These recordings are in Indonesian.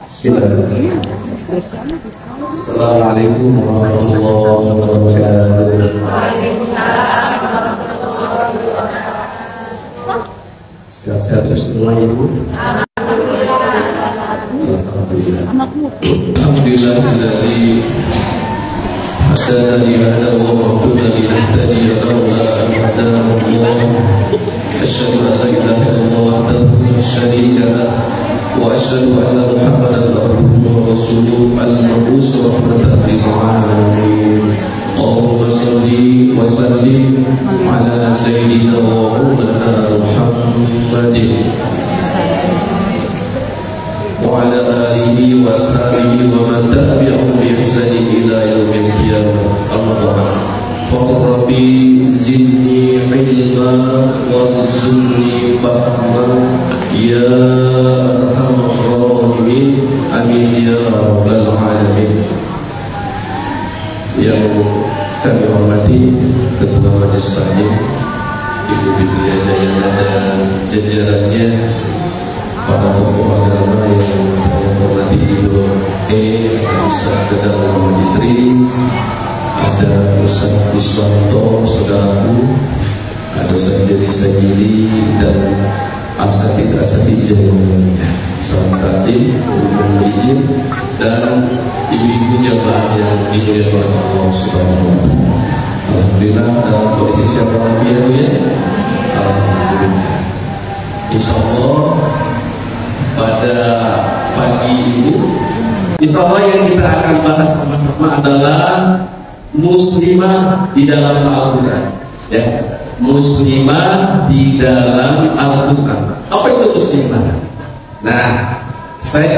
Assalamualaikum warahmatullahi wabarakatuh. Waalaikumsalam warahmatullahi wabarakatuh. Sehat-sehat semua ibu. Alhamdulillah. Alhamdulillahilladzi hadana li hada wa ma kunna linahtadiya laula an hadana Allah. Asyhadu an la ilaha illallah wahdahu la syarika lah wa asyhadu anna Muhammadan abduhu wa rasuluhu al-mab'us rahmatan lil alamin. Allahumma shalli wa sallim ala sayyidina wa maulana Muhammadin wa ala alihi wa ashabihi wa man tabi'ahum bi ihsanin ila yaumil qiyamah. Amma ba'd. Faqur rabbi zidni ilma warzuqni fahma ya arhamar rahimin. Amin ya rabbal alamin. Yang kami hormati Ketua Majelis Taklim Ibu Bidriya Jayana dan jajarannya, para tokoh agama yang saya hormati, Ibu Ustaz Kedal Muhammad Idris, ada Ustaz Iswanto, saudaraku, ada Ustaz Diri Sajili dan asatid jemaah salam taklim, umum izin dan ibu-ibu jamaah yang dimuliakan oleh Allah Subhanahu wa taala. Alhamdulillah dalam kondisi sehat walafiat ya. Alhamdulillah. Insyaallah pada pagi ini insyaallah yang kita akan bahas sama-sama adalah muslimah di dalam Al-Qur'an ya. Muslimah di dalam Al-Qur'an. Apa itu muslimah? Nah,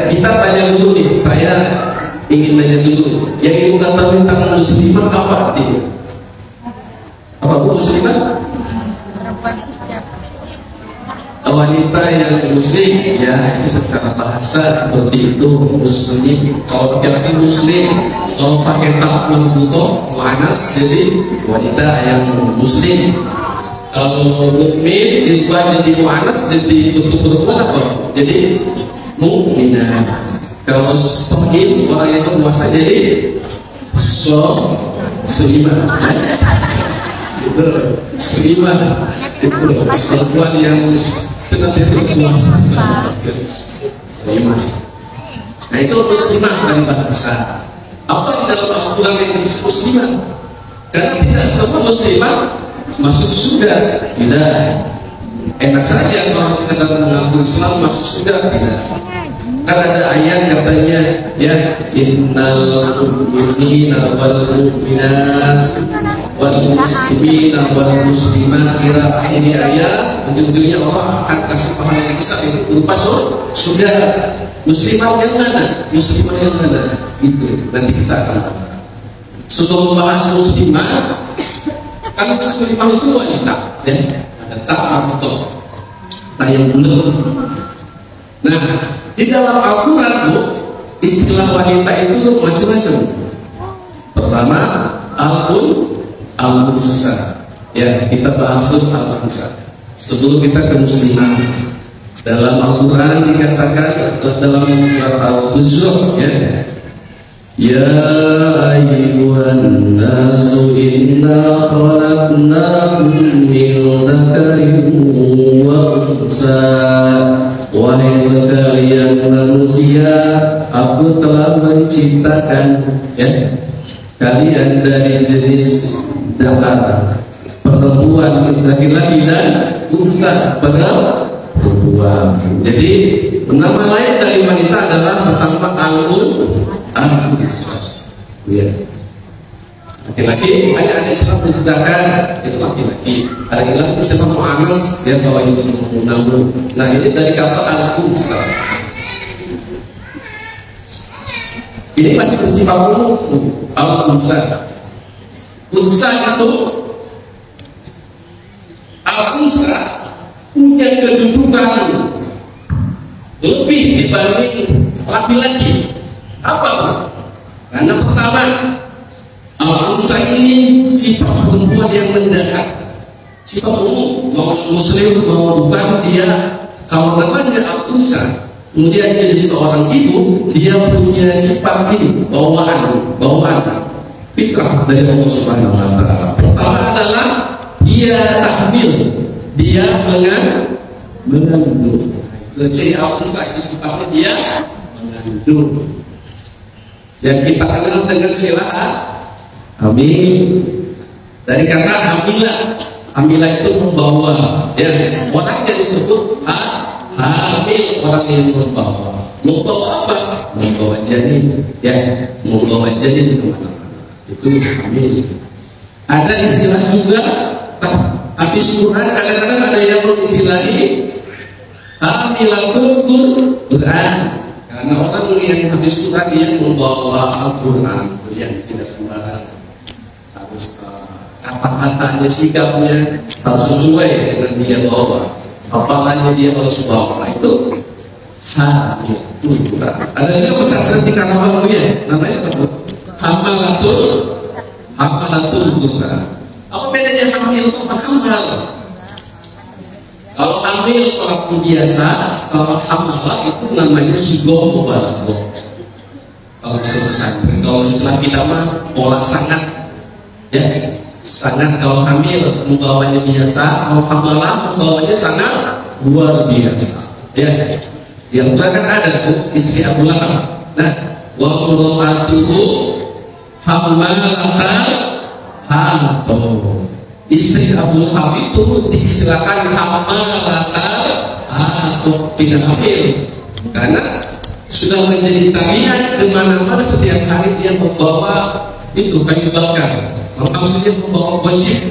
kita tanya dulu nih. Saya ingin tanya dulu. Yang ibu katakan tentang muslimah apa artinya? Apa itu muslimah? Wanita yang muslim ya, itu secara bahasa seperti itu muslim. Kalau laki-laki muslim, kalau pakai ta'un buto mu'anas, jadi wanita yang muslim. Kalau mukmin diubah jadi mu'anas, jadi bentuk perempuan apa? Jadi mukminah. Kalau sohim, orang yang berpuasa jadi selimah. Selimah itu perempuan yang senantiasa berpuasa. Selimah. Nah itu muslimah dari bahasa. Apa di dalam Al-Quran yang disebut muslimah? Karena tidak semua muslimah masuk surga, tidak. Enak saja kalau sekedar mengaku Islam masuk surga, tidak. Kan ada ayat katanya ya, innal mu'minina wal mu'minat wal muslimina wal muslimat, ila akhir ayat. Ujung-ujungnya Allah akan kasih pahala yang besar itu berupa surga. Muslimah yang mana? Muslimah yang mana? Itu nanti kita akan sebelum membahas muslimah. Kan muslimah itu wanita ya, ada tak atau tak yang belum. Nah, di dalam Al-Quran bu, istilah wanita itu macam-macam. Pertama, al-unsa. Ya, kita bahas dulu al-unsa sebelum kita ke muslimah. Dalam Al-Quran dikatakan dalam surat Al-Hujurat ya, ya ayyuhan nasu inna khalaqnakum min dzakarin wa unsa. Wahai sekalian manusia, aku telah menciptakan ya kalian dari jenis dzakar, perempuan, laki-laki dan unsa, perempuan. Jadi nama lain dari wanita adalah pertama al-unsa. Ya. Laki-laki, ada Islam menjelaskan itu laki-laki. Ada ilah Islam mu'anas dia bawa itu namun. Nah ini dari kata al-unsa. Ini masih bersifat umum al-unsa. Unsa itu al-unsa punya kedudukan lebih dibanding laki-laki. Apa? Karena pertama, al-unsa ini sifat perempuan yang mendasar. Sifat umum, mau muslim mau bukan, dia kalau namanya al-unsa kemudian jadi seorang ibu, dia punya sifat ini, bawaan fitrah dari Allah Subhanahu wa taala. Pertama adalah dia tahmil, dia mengandung. Ciri awal itu sifatnya dia mengandung. Yang kita kenal dengan istilah hamil. Dari kata hamilah itu membawa, ya, orang yang disebut hamil, orang yang membawa apa? Membawa janin, ya, membawa janin kemana-mana. Itu hamil. Ada istilah juga habis Quran, kadang-kadang ada yang mengistilahi hamilatul Quran, karena orang yang habis Quran dia membawa Al-Quran yang tidak sembarangan, harus kata-katanya, sikapnya harus sesuai dengan dia bawa, apalagi dia harus bawa. Itu hamilatul Quran. Ada juga pesantren di Karawang namanya apa? Hamalatul Quran. Apa bedanya hamil sama hamal? Kalau hamil orang biasa, kalau hamalah itu namanya sigoh mubalaghah. Kalau istilah pesantren, kalau istilah kita mah olah sangat, ya, sangat. Kalau hamil membawanya biasa, kalau hamalah membawanya sangat luar biasa. Ya, yang belakang ada istri Abu Lahab. Nah, wa muratuhu hamalatan atau istri Abu Lahab itu diistilahkan hamalatan atau tidak hamil, karena sudah menjadi tabiat kemana-mana setiap hari dia membawa itu kayu bakar, maksudnya membawa gosip.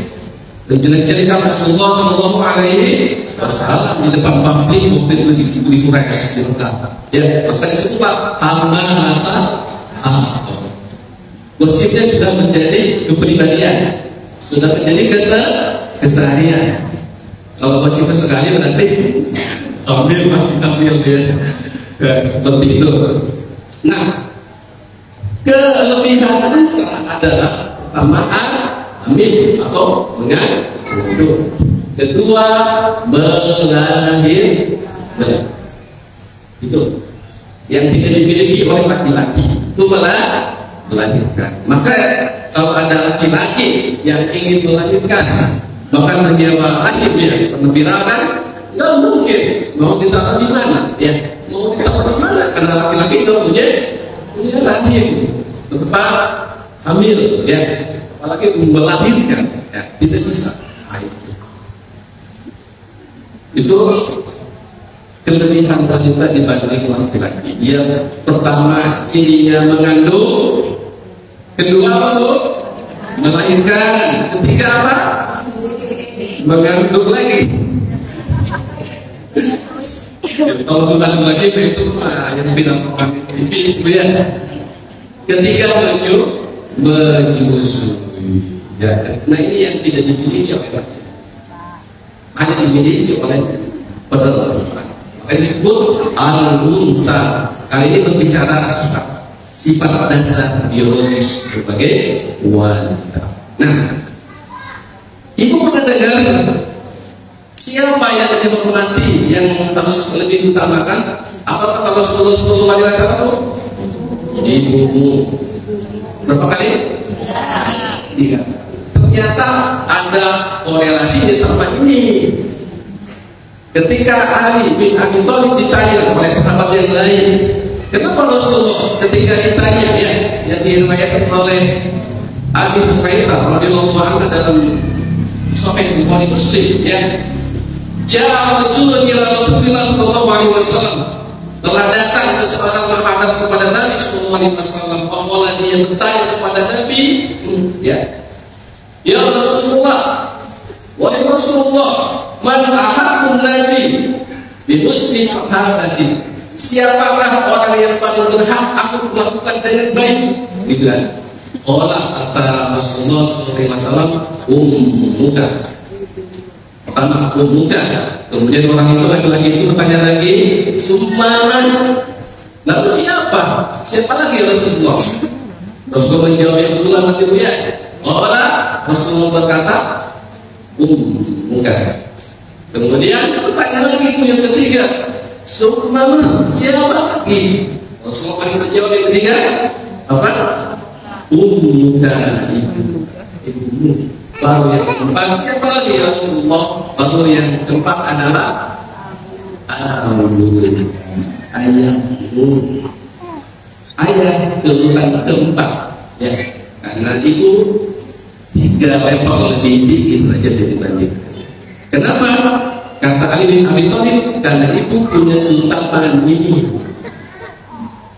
Dan cerita Rasulullah Shallallahu Alaihi Wasallam di depan pabrik waktu itu di Quraisy di Mekah, ya, maka disebutlah hamalatan atau gosipnya sudah menjadi kepribadian, sudah menjadi keseharian. Kalau gosip sekali berarti masih hamil dia, ya, seperti itu. Nah, kelebihan besar adalah tambahan hamil atau mengandung. Kedua, melahirkan. Itu yang tidak dimiliki oleh laki-laki, itu melahirkan. Maka kalau ada laki-laki yang ingin melahirkan, bahkan menyewa rahim, ya, penempirakan, nggak mungkin. Mau ditaruh di mana? Ya, mau ditaruh di mana? Karena laki-laki nggak punya rahim tempat hamil, ya, apalagi melahirkan, ya, tidak bisa. Itu kelebihan wanita dibanding laki-laki. Yang pertama cirinya mengandung, kedua apa? Melahirkan, ketiga apa? Mengandung lagi. Kalau mengandung lagi itu yang bilang tipis, ya. Ketiga menyusui. Ya. Nah, ini yang tidak dimiliki oleh laki, hanya dimiliki oleh perempuan. Maka disebut al-unsa. Kali ini berbicara sifat dasar biologis berbagai wanita. Nah, ibu pernah dengar siapa yang dihormati yang harus lebih utamakan? Apakah kalau 10 kali rasa itu? Ibumu. Berapa kali? 3. Ternyata ada korelasinya sama ini. Ketika Ali bin Abi Thalib ditanya oleh sahabat yang lain, kenapa Rasulullah ketika ditanya, ya, yang diriwayatkan oleh Abi Hurairah radhiyallahu anhu dalam Sahih Bukhari Muslim, ya, ja'a rajulun ila Rasulillah sallallahu alaihi wasallam, telah datang seseorang menghadap kepada Nabi sallallahu alaihi wasallam. Apabila dia bertanya kepada Nabi, ya Rasulullah, wahai Rasulullah, man ahabbun nasi bi husni sahabati, siapakah orang yang paling berhak aku melakukan dengan baik? Dibilang, kata Rasulullah SAW, ummuka. Pertama ummuka, kemudian orang itu laki-laki itu bertanya lagi, summan, lalu siapa lagi ya Rasulullah? Rasulullah menjawab yang kedua mati ya. Rasulullah berkata, ummuka. Kemudian bertanya lagi yang ketiga, Subhanallah, siapa lagi? Rasulullah masih menjawab yang ketiga, apa? Ummuka, ibumu. Baru yang keempat, siapa lagi ya Rasulullah? Baru yang keempat adalah alhamdulillah, ayahmu. Ayah urutan keempat, ya, karena itu 3 level lebih tinggi derajat dibanding. Kenapa? Kata Ali bin Abi Thalib, karena itu punya keutamaan ini,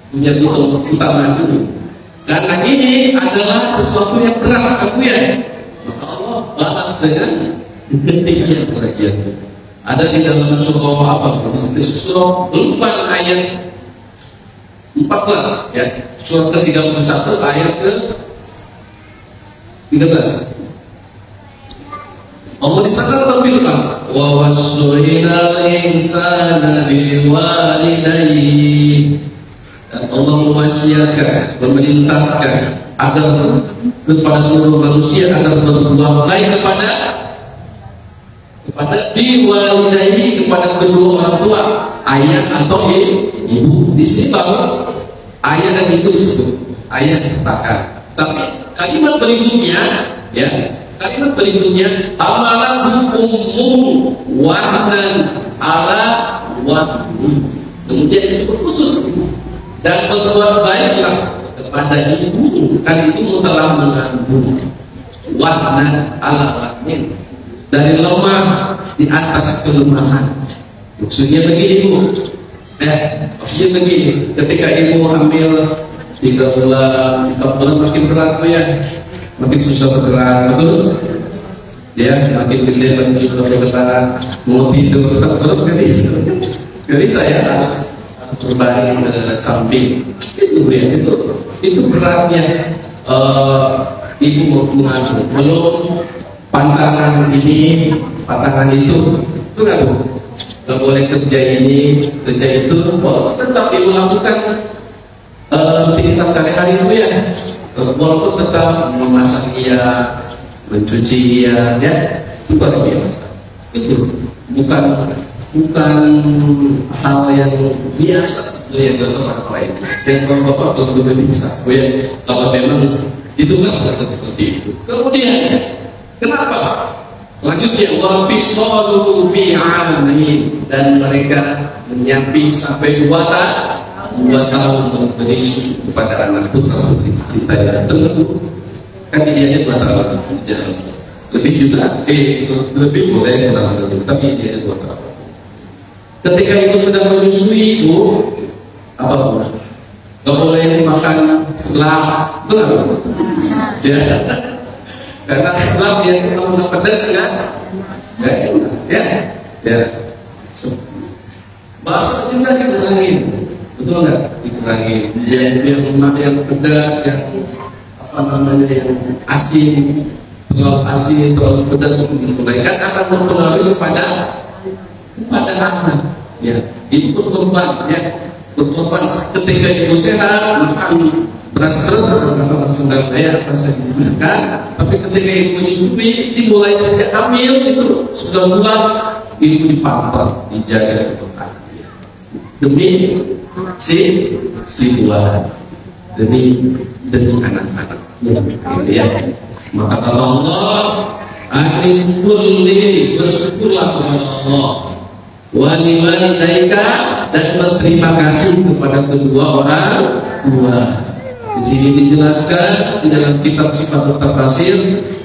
punya keutamaan ini. Karena ini adalah sesuatu yang berat kamu ya, maka Allah balas dengan ketinggian derajat. Ada di dalam surah apa? Di surah Luqman ayat 14, ya, surah ke-31 ayat ke-13. Allah di sana tampilkan wa wasainal insana biwalidayhi, dan Allah mewasiatkan, memerintahkan agar kepada seluruh manusia agar berbuat baik kepada biwalidayhi, kepada kedua orang tua, ayah atau ibu. Di sini bahwa ayah dan ibu disebut, ayah sertakan. Tapi kalimat berikutnya, ya, kalimat berikutnya amalahu ummu wahnan ala wahni, kemudian disebut khusus, dan berbuat baiklah kepada ibu, kan ibu telah mengandung, wahnan ala wahnin, dari lemah di atas kelemahan. Maksudnya begini Bu, maksudnya begini, ketika ibu hamil 3 bulan, 4 bulan makin berat tuh ya, makin susah bergerak, betul? Ya, makin gede, makin susah bergerak, mau tidur, berat gak bisa ya, harus berbaring ke samping. Itu ya, itu beratnya ibu mengandung. Belum pantangan ini, pantangan itu nggak Bu? Nggak boleh kerja ini, kerja itu, tetap ibu lakukan aktivitas sehari-hari itu ya, walaupun tetap memasak iya, mencuci iya, ya, itu luar biasa. Itu bukan hal yang biasa itu yang dilakukan orang lain. Dan kalau bapak belum bisa, ya, kalau memang itu kan seperti itu. Kemudian kenapa? Lanjutnya wa fisaluhu fi 'amain, dan mereka menyampi sampai 2 tahun memberi susu kepada anak putra putri kita yang tengah. Kan idealnya 2 tahun, lebih juga lebih boleh kurang lebih, tapi idealnya 2 tahun. Ketika itu sudah menyusui itu apa pun, nggak boleh makan selam, betul? Ya, karena selam biasanya kalau udah pedas kan, ya. Bahasa juga dikurangin, betul nggak? Dikurangin. Yang pedas, yang apa namanya, yang asin, terlalu pedas untuk dikurangkan akan mempengaruhi kepada anak. Ya, ibu berkorban, ya, berkorban ketika ibu sehat makan beras terus langsung nggak daya apa saya makan. Tapi ketika ibu menyusui, dimulai sejak hamil itu sudah bulan, ibu dipantau, dijaga kebetulan demi si bulan, demi anak-anak, ya. Maka kata Allah, aniskulli, bersyukurlah kepada Allah, waliwalidaika, dan berterima kasih kepada kedua orang tua. Di sini dijelaskan di dalam kitab Sifatul Tafsir,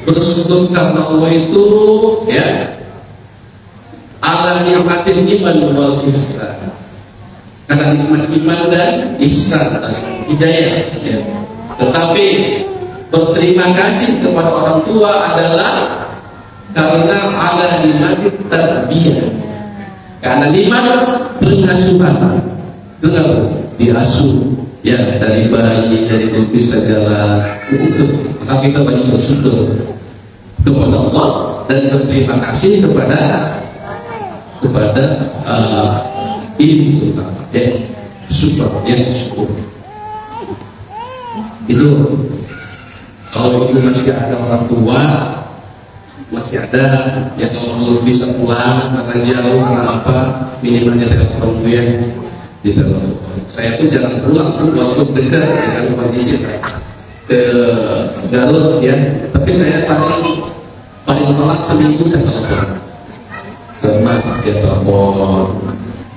bersyukur karena Allah itu, ya, ala nikmatil iman wal ihsan, karena nikmat iman dan ihsan, hidayah, ya. Tetapi berterima kasih kepada orang tua adalah karena ala nikmatil tarbiyah, karena nikmat pengasuhan, benar, diasuh, ya, dari bayi, dari tubuh segala itu. Maka kita banyak bersyukur kepada Allah dan berterima kasih kepada ibu terutama, ya, syukur, ya, syukur. Itu kalau ibu masih ada orang tua, masih ada ya, kalau belum bisa pulang karena jauh karena apa, minimalnya telepon ya di dalam. Saya tuh jarang pulang tuh waktu dekat dengan kondisi ke Garut ya, tapi saya paling telat seminggu saya telepon karena ya telepon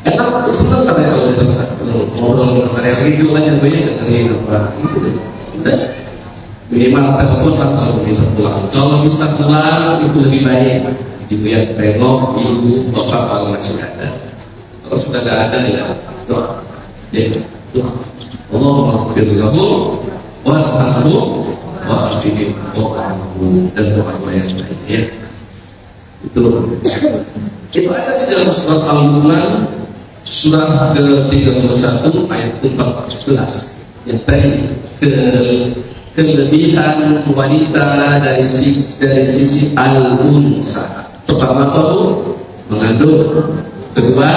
enak seneng kan ya kalau dekat ngobrol karena gitu aja gue ya dengerin apa gitu udah. Minimal telepon lah kalau bisa pulang. Kalau bisa pulang itu lebih baik. Ibu yang tengok, ibu, bapak kalau masih ada. Kalau sudah tidak ada ya doa. Ya, doa. Allahumma ighfir lahu warhamhu wa'afihi wa'afu, dan doa-doa yang lain ya. Itu ada di dalam surat Al-Luqman surat ke-31 ayat 14. Yang tadi kelebihan wanita dari sisi al-unsa. Pertama apa bu? Mengandung. Kedua,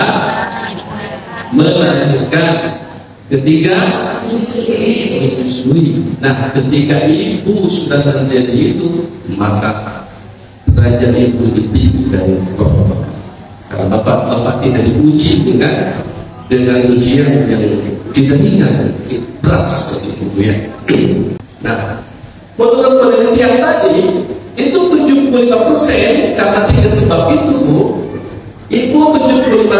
melahirkan. Ketiga, menyusui. Nah, ketika ibu sudah terjadi itu, maka derajat ibu ditinggi dari bapak. Karena bapak tidak diuji dengan ujian yang tidak ringan, berat seperti itu ya. Nah, menurut penelitian tadi itu 75% karena 3 sebab itu bu, ibu 75%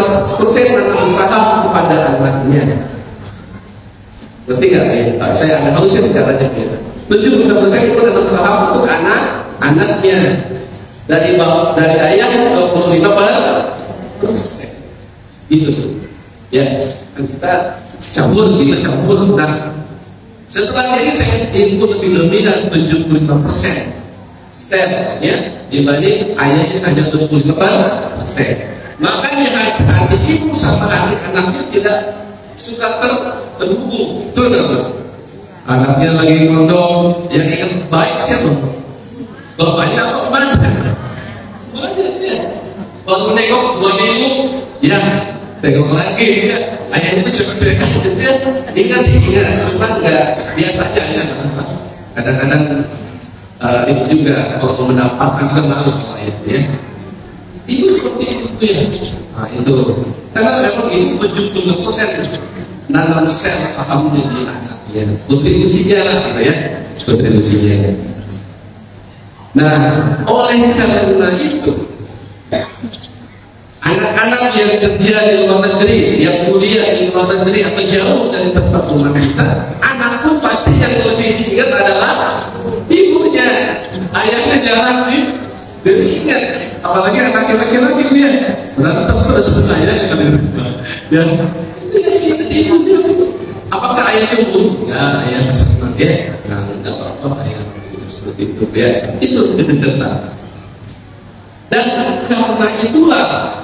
menanam saham kepada anaknya. Ngerti nggak ya? Saya agak tahu sih caranya ya. 75% itu menanam saham untuk anaknya. Dari ayah 25%. Gitu ya. Kita campur. Nah, setelah ini saya input lebih dari 75% ya, dibanding ayahnya hanya 25%. Makanya hati ibu sama anak-anaknya tidak suka terhubung. Betul nggak? Anaknya lagi ngondong, yang ingat baik siapa? Bapaknya apa kemana? Banyak ya. Baru nengok 2 minggu, ya tengok lagi ya. Ayah itu cerita dia ingat, cuma nggak biasa aja ya. Kadang-kadang itu juga kalau mendapatkan kenal itu ya. Ibu seperti itu ya. Nah itu karena memang ibu 70% nanam sel sahamnya di anak ya. Kontribusinya lah gitu ya. Kontribusinya. Nah oleh karena itu, anak-anak yang kerja di luar negeri, yang kuliah di luar negeri atau jauh dari tempat rumah kita, anakku pasti yang lebih diingat adalah ibunya. Ayahnya jarang diingat, apalagi anak laki-laki ya berantem terus ayahnya dan ibunya. Apakah ayah cemburu? Enggak, ayah senang ya. Enggak apa-apa ayah seperti itu ya. Itu kedekatan. Dan karena itulah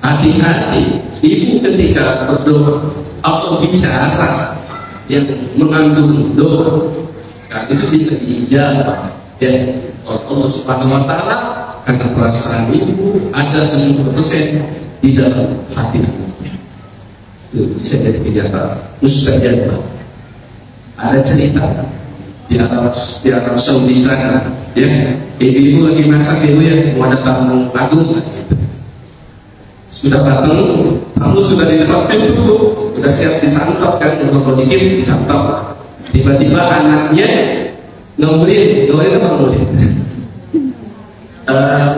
hati-hati ibu ketika berdoa atau bicara yang mengandung doa, nah, itu bisa diijabah ya oleh Allah Subhanahu wa taala karena perasaan ibu ada 60% di dalam hati. Itu bisa jadi kenyataan. Mustajab. Ada cerita di Arab Saudi sana ya, ibu lagi masak ibu ya, mau ada tamu agung gitu. Sudah datang, tamu sudah di depan pintu, sudah siap disantap kan, kalau dikit disantap. Tiba-tiba anaknya ngelempar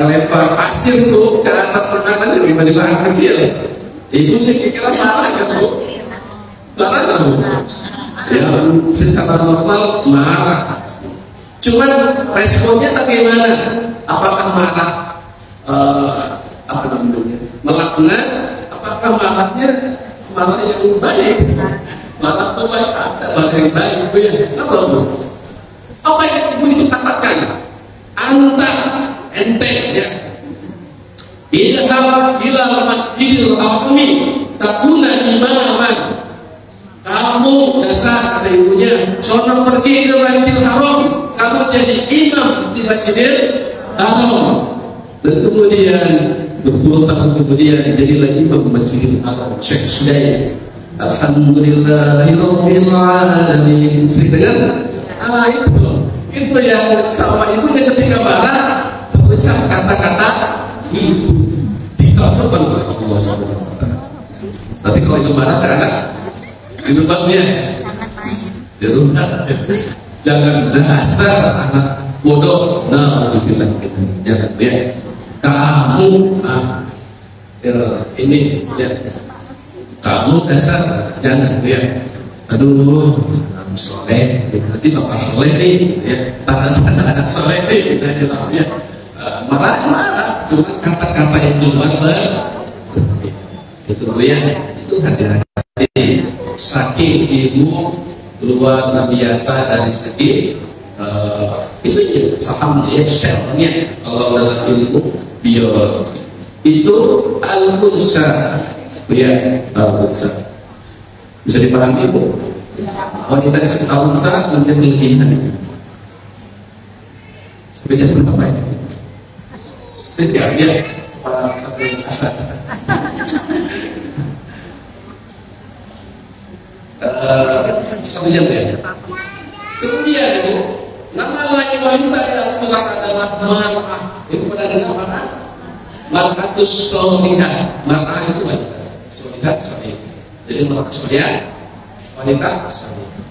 ngelempar pasir tuh ke atas makanan, tiba-tiba anak kecil. Ibunya kira marah kan bu? Marah kan bu? Ya secara normal marah. Cuman responnya bagaimana? Apakah marah? Apa namanya? Melaknat? Apakah marahnya marah yang baik? Marah itu baik, ada marah yang baik bu ya? Apa bu? Apa yang ibu itu katakan? Anta ente ya. Ilham ilal masjidil harami takuna imaman. Kamu dasar kata ibunya, sono pergi ke Masjidil Haram, kamu jadi imam di Masjidil Haram. Dan kemudian 20 tahun kemudian jadilah imam di Masjidil Haram. Syekh Sudais. Alhamdulillahirabbil alamin. Dengan itu yang sama ibunya ketika marah, berucap kata-kata itu dikabulkan oleh Allah Subhanahu wa taala. Nanti kalau itu marah ke anak di rumahnya di rumah, jangan dasar anak bodoh. Nah, itu bilang gitu. Jangan ya. Kamu ini ya. Kamu dasar jangan ya. Aduh, soleh. Nanti bapak soleh nih, ya. Tanda-tanda anak soleh nih, ya. Marah. Cuma kata-kata yang keluar itu ya. Itu hati-hati. Saking ilmu luar biasa dari segi itu ya saham ya shellnya kalau dalam ilmu biologi itu al-unsa ya al-unsa bisa dipahami Bu? Wanita disebut al-unsa menjadi kelebihan sebenarnya berapa ya? Sejak dia sampai asal sebenarnya ya. Kemudian itu nama lain wanita yang Tuhan adalah mar'ah. Itu pada dengar mar'ah? Mar'atus solihah. Mar'ah itu wanita. Solihah, solihah. Jadi mar'ah solihah, wanita solihah.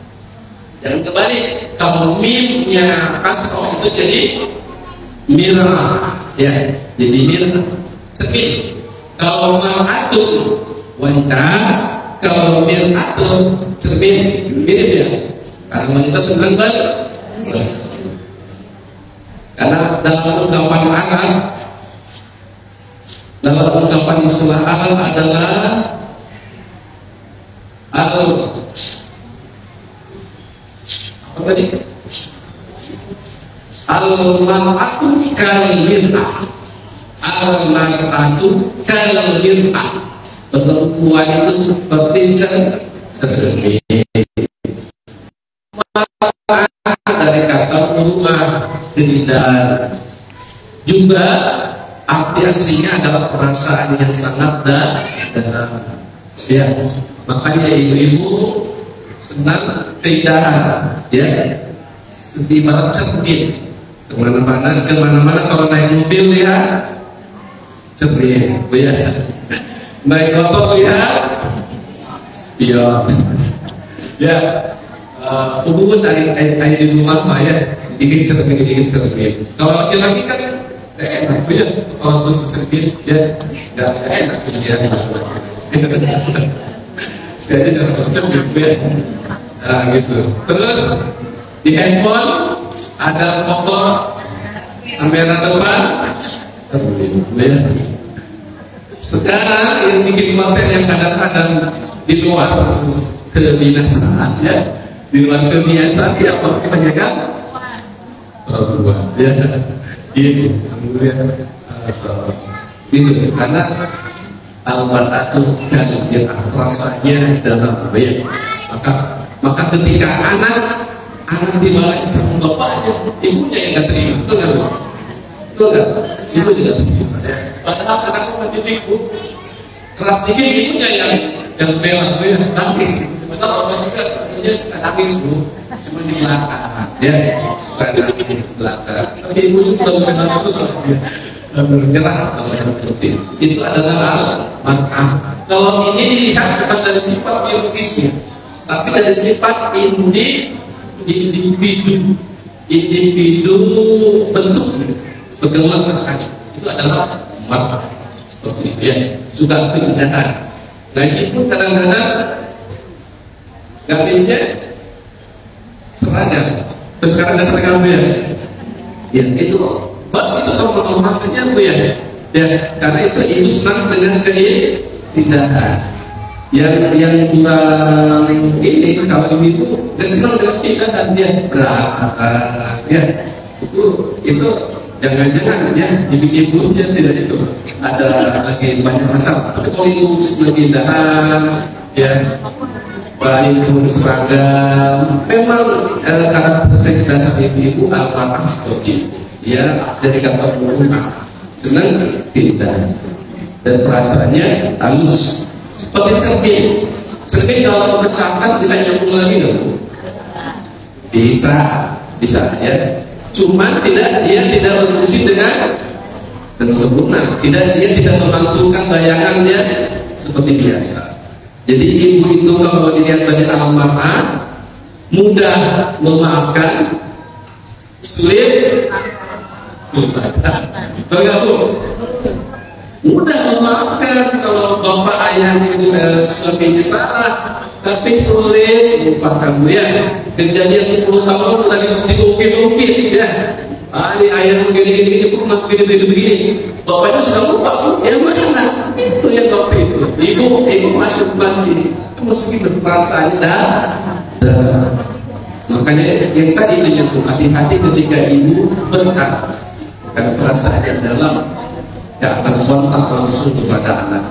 Dan kembali, kalau mimnya kasroh itu jadi mirah. Ya, jadi mirah. Cermin. Kalau mar'atun wanita, kalau mir'atun cermin, mirip ya. Karena wanita senang banget. Karena dalam ungkapan Arab, dalam ungkapan istilah Arab adalah apa tadi? Al-mar'atu kal-mir'ah. Al-mar'atu kal-mir'ah. Perempuan itu seperti cermin. Dari kata rumah keindahan juga arti aslinya adalah perasaan yang sangat dalam ya, makanya ibu-ibu senang keindahan ya, ibarat cermin kemana-mana kalau naik mobil lihat cermin ya, naik motor lihat spion ya. Hubungan air di rumah mah ya, bikin cermin. Kalau laki-laki kan enak ya, kalau terus cermin ya, nggak enak ya. Sekali dalam cermin ya, gitu. Terus di handphone ada foto kamera depan, cermin ya. Sekarang yang bikin konten yang kadang-kadang di luar kebinasaan ya. Di luar kebiasaan siapa kebanyakan perempuan ya ini ini karena al-mar'atu kal-mir'ah rasanya dalam ya, maka ketika anak dimarahi sama bapaknya, ibunya yang nggak terima, betul nggak? Ibu juga terima. Padahal anakku masih ibu keras dikit, ibunya yang bela nangis. Betul, orang juga sebenarnya suka nangis Bu, cuma di belakang, ya suka nangis di belakang. Tapi ibu itu belum pernah menyerah kalau yang seperti itu. Itu adalah mar'ah. Kalau ini dilihat bukan dari sifat biologisnya, tapi dari sifat individu bentuk pergaulan sekali. Itu adalah mar'ah seperti itu ya, suka keindahan. Nah itu kadang-kadang garisnya seragam. Terus sekarang ada seragam ya. Ya itu kalau maksudnya Bu ya. Ya, karena itu ibu senang dengan keindahan. Yang kurang ini kalau ibu nggak senang dengan keindahan dia berakal ya. Itu jangan-jangan ya ibu-ibunya tidak itu ada lagi banyak masalah. Tapi kalau ibu senang keindahan ya, baik pun seragam, memang karakteristik dasar ibu-ibu al-mar'ah seperti itu ya. Jadi kata rumah senang keindahan dan perasaannya halus seperti cermin kalau pecahkan bisa nyambung lagi nggak Bu? Bisa ya, cuman dia tidak berfungsi dengan dengan sempurna. Dia tidak memantulkan bayangannya seperti biasa. Jadi ibu itu kalau dilihat dari alam mar'ah, mudah memaafkan, sulit lupakan. Mudah memaafkan kalau bapak ayah ibu suaminya salah, tapi sulit lupakan. Ya, kejadian 10 tahun tadi diungkit-ungkit ya. Ini ayah begini, pernah begini. Bapaknya sudah lupa, yang mana? Itu yang waktu itu. Ibu masuk gitu perasaannya dah. Makanya yang tadi itu hati-hati ketika ibu berkata, karena perasaannya dalam, gak akan kontak langsung kepada anak.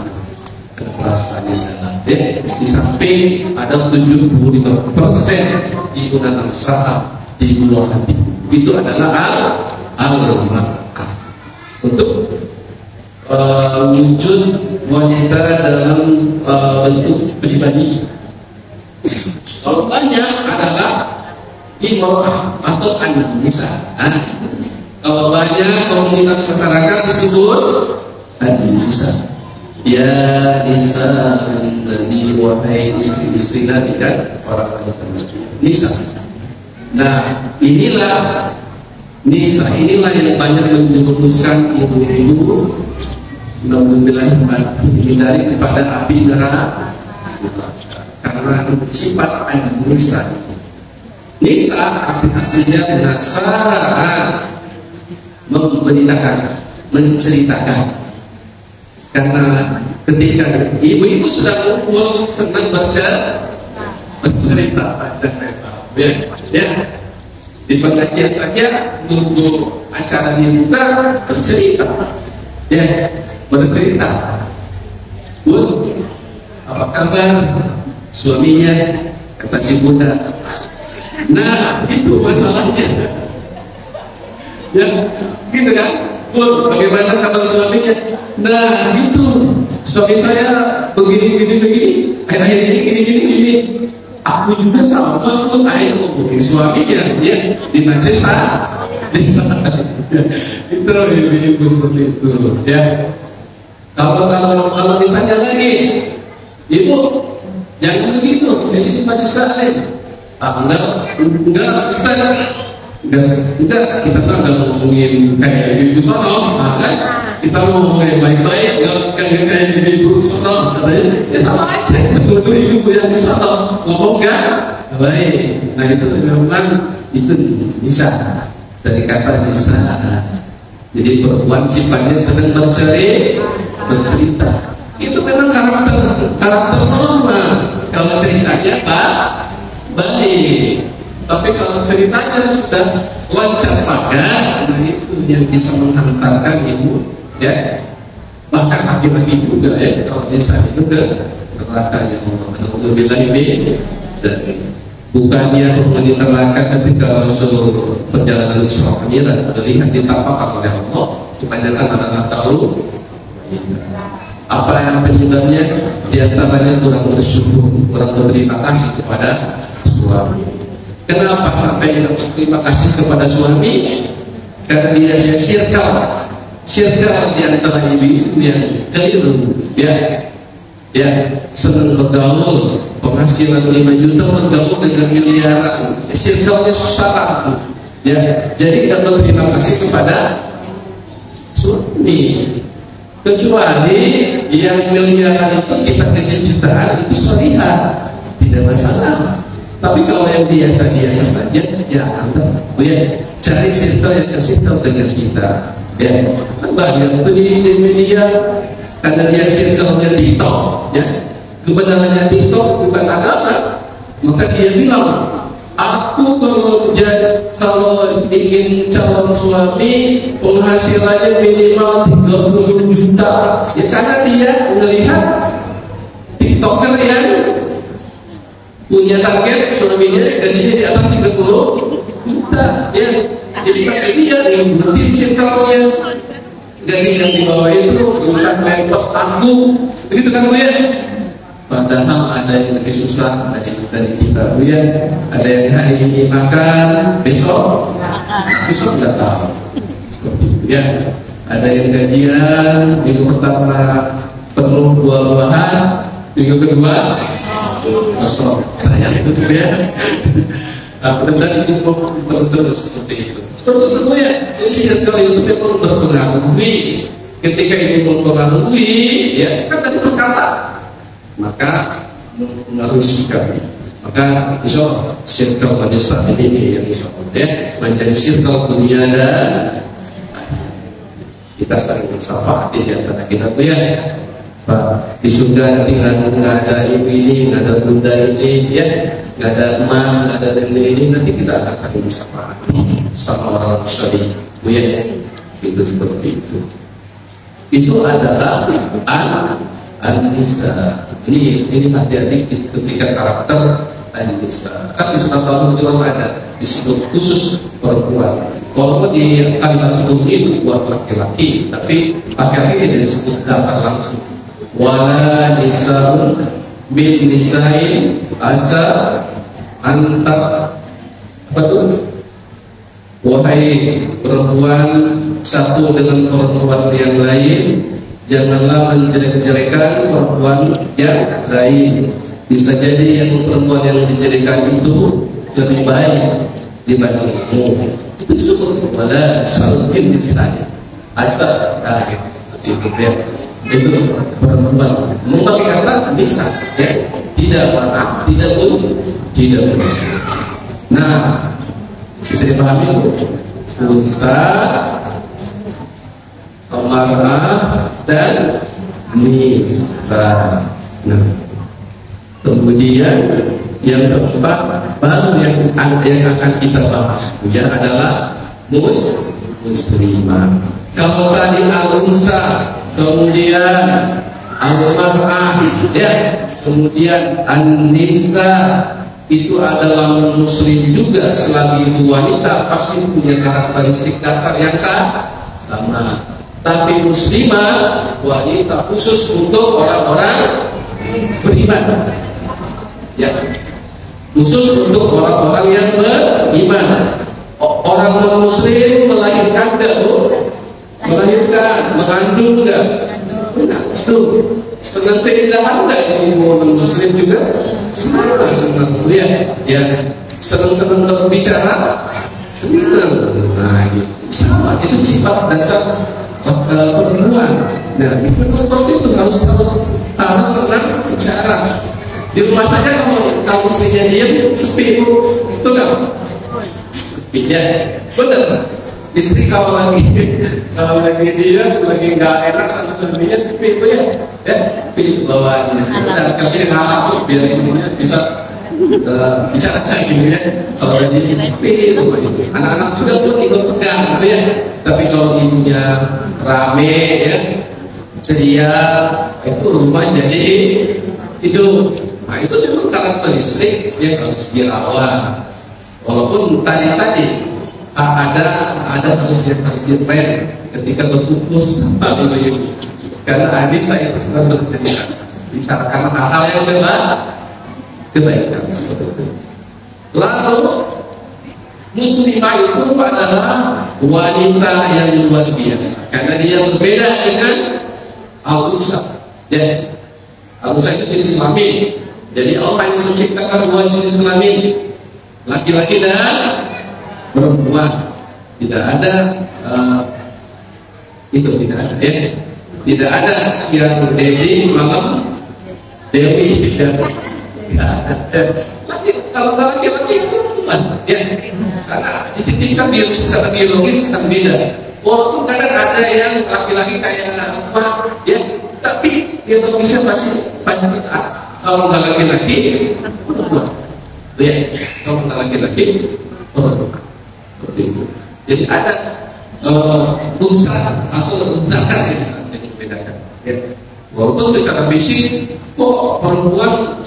Karena perasaannya dalam. Di samping ada 75% ibu nanam saat di buah hati. Itu adalah al-mar'ah. Untuk wujud wanita dalam bentuk pribadi. Kalau banyak adalah imro'ah atau an-nisa. Kalau banyak komunitas masyarakat disebut an-nisa. Ya nisa Nabi, wahai istri-istri Nabi, kan para wanita nisa. Nah, inilah nisa, inilah yang banyak menjerumuskan ibu-ibu menghindari kepada api neraka karena sifat an-nisa. Nisa arti aslinya nasara, memberitakan, menceritakan. Karena ketika ibu-ibu sedang kumpul senang bercerita ya, di pengajian saja nunggu acara dibuka bercerita ya, bercerita. Bu, apa kabar suaminya? Kata si bunda. Nah, itu masalahnya ya, gitu kan. Bu, bagaimana kabar suaminya? Nah, itu suami saya begini. Akhir-akhir ini gini. Aku juga sama, pun akhirnya ngomongin suaminya ya di majlis itu ibu seperti itu ya. Kalau ditanya lagi, ibu jangan begitu, ini majlis taklim. Enggak, kita kan nggak ngomongin kayak ibu sono, kan? Kita ngomongin baik-baik, nggak kayak ibu sono, katanya ya sama aja. Dulu ibu yang di sono ngomong nggak baik. Nah itu memang itu bisa dari kata bisa. Jadi perempuan sifatnya sedang bercerita. Itu memang karakter normal. Kalau ceritanya baik. Tapi kalau ceritanya sudah lancar pakai, nah itu yang bisa menghantarkan ibu, ya. Bahkan laki-laki juga ya, kalau bisa itu ke neraka ya Allah. Alhamdulillah ini dan bukannya penghuni neraka ketika masuk perjalanan Isra Mi'raj melihat ditampakkan oleh Allah. Kebanyakan anak-anak tahu apa yang penyebabnya, diantaranya kurang bersyukur, kurang berterima kasih kepada suami. Kenapa sampai berterima kasih kepada suami? Karena dia circle di antara ibu yang keliru, ya, senang bergaul, penghasilan 5 juta bergaul dengan miliaran, circle-nya salah, ya. Jadi nggak berterima kasih kepada suami. Kecuali yang miliaran itu kita kejar jutaan itu solihah, tidak masalah. Tapi kalau yang biasa-biasa saja, jangan ya, cari circle yang circle dengan kita. Ya, banyak tuh di media karena dia circle-nya TikTok, ya. Kebenarannya TikTok bukan agama, maka dia bilang, aku kalau ingin calon suami penghasilannya minimal 30 juta, ya karena dia melihat TikToker yang punya target suaminya gajinya di atas 30 juta, ya. Jadi dia yang berarti circle-nya gaji yang di bawah itu bukan mentok aku, begitu kan Bu ya? Padahal ada yang lebih susah dari kita Bu ya. Ada yang hari ini makan, besok nggak tahu, seperti itu ya. Ada yang gajian minggu pertama penuh buah-buahan, minggu kedua kosong. Saya itu ya. Benar-benar itu terus seperti itu. Seperti itu ya. Jadi circle itu memang berpengaruh. Ketika ini mempengaruhi, ya kan tadi berkata, maka mempengaruhi sikap. Maka insya Allah circle majelis taklim ini yang insya Allah ya menjadi circle dunia dan kita saling bersama di antara kita tuh ya. Pak, di surga nanti nggak ada ibu ini, nggak ada bunda ini, ya, nggak ada emak, nggak ada nenek ini, nanti kita akan saling bersama sama orang syar'i, ya, itu seperti itu. Itu adalah an-nisa. Ini hati-hati ketika karakter an-nisa. Kan di surat Al-Mu'minun ada disebut khusus perempuan. Kalau di kalimat sebelumnya itu buat laki-laki, tapi laki-laki tidak disebut datang langsung. Wala nisaun bin nisain asa antar betul. Wahai perempuan satu dengan perempuan yang lain, janganlah menjelek-jelekan perempuan yang lain. Bisa jadi yang perempuan yang dijadikan itu lebih baik dibandingmu. Itu disebut wala nisaun bin nisain asa. Seperti itu ya. Itu perempuan memakai kata nisa, ya, tidak marah, tidak buruk, tidak berisik. Nah, bisa dipahami unsa, marah dan nisa. Nah, kemudian yang keempat baru yang akan kita bahas ya adalah muslimah. Kalau tadi al-unsa, kemudian al-mar'ah, ya, kemudian an-nisa itu adalah muslim juga, selagi itu wanita pasti punya karakteristik dasar yang sama. Tapi muslimah wanita khusus untuk orang-orang beriman, ya, khusus untuk orang-orang yang beriman. Orang non-muslim melahirkan enggak, Bu? Melahirkan, mengandung enggak? Mengandung. Senang keindahan enggak ibu non-muslim juga? Senang ya. Ya, senang berbicara, senang. Nah, itu sama, itu sifat dasar perempuan. Nah, itu seperti itu harus senang bicara. Di rumah saja kamu istrinya diam, sepi, Bu. Itu enggak? Sepi ya. Benar. Istri kalau lagi dia lagi nggak enak sama suaminya sepi itu ya, pilih bawaannya. Dan kalian ngalah tuh biar istrinya bisa bicara gitu ya. Kalau lagi sepi rumah itu, anak-anak juga pun ikut pegang gitu ya. Tapi kalau ibunya rame ya, ceria, itu rumah jadi hidup. Nah itu memang karakteristik yang harus dirawat. Walaupun tadi ada harus direm ketika berkumpul sama ibu-ibu, karena adik saya itu sedang bercerita bicarakan hal-hal yang kebaikan seperti itu. Lalu muslimah itu adalah wanita yang luar biasa karena dia berbeda dengan al-unsa. Ya, al-unsa itu jenis kelamin. Jadi Allah yang menciptakan dua jenis kelamin, laki-laki dan perempuan. Tidak ada itu tidak ada ya, tidak ada siang Dewi malam Dewi, tidak ada. Kalau laki-laki itu perempuan ya, karena dititipkan secara biologis kita beda. Walaupun kadang ada yang laki-laki kayak apa ya, tapi biologisnya pasti kalau nggak laki-laki perempuan ya, kalau nggak laki-laki perempuan. Jadi ada usaha atau zakar yang bisa membedakan. Ya. Walaupun secara fisik kok perempuan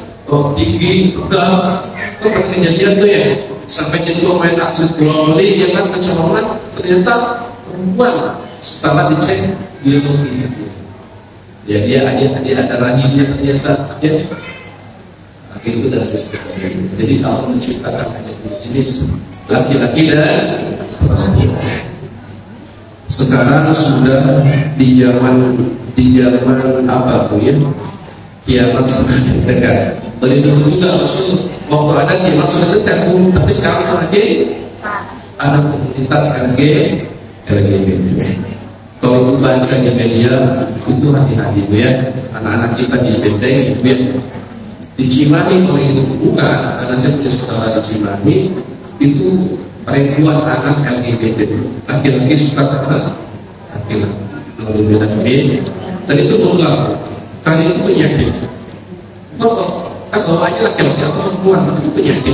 tinggi, tegal, itu pernah kejadian tuh ya, sampai jadi pemain atlet bola voli yang kan kecolongan, ternyata perempuan setelah dicek biologis. Ya dia ada rahimnya ternyata ya. Itu dari jadi Allah menciptakan hanya jenis laki-laki dan perempuan. sekarang sudah di zaman apa tuh ya, kiamat sudah dekat. Dari dulu juga Rasul waktu ada kiamat sudah dekat, tapi sekarang semakin ada komunitas LGBT. Kalau ibu baca di media itu hati-hati bu ya, anak-anak kita di benteng bu ya. Di Cimahi kalau itu bukan, karena saya punya saudara di Cimahi itu ribuan anak LGBT, laki-laki suka sama laki-laki, dan itu menular. Karena itu penyakit. Kan bawaannya laki-laki atau perempuan itu penyakit.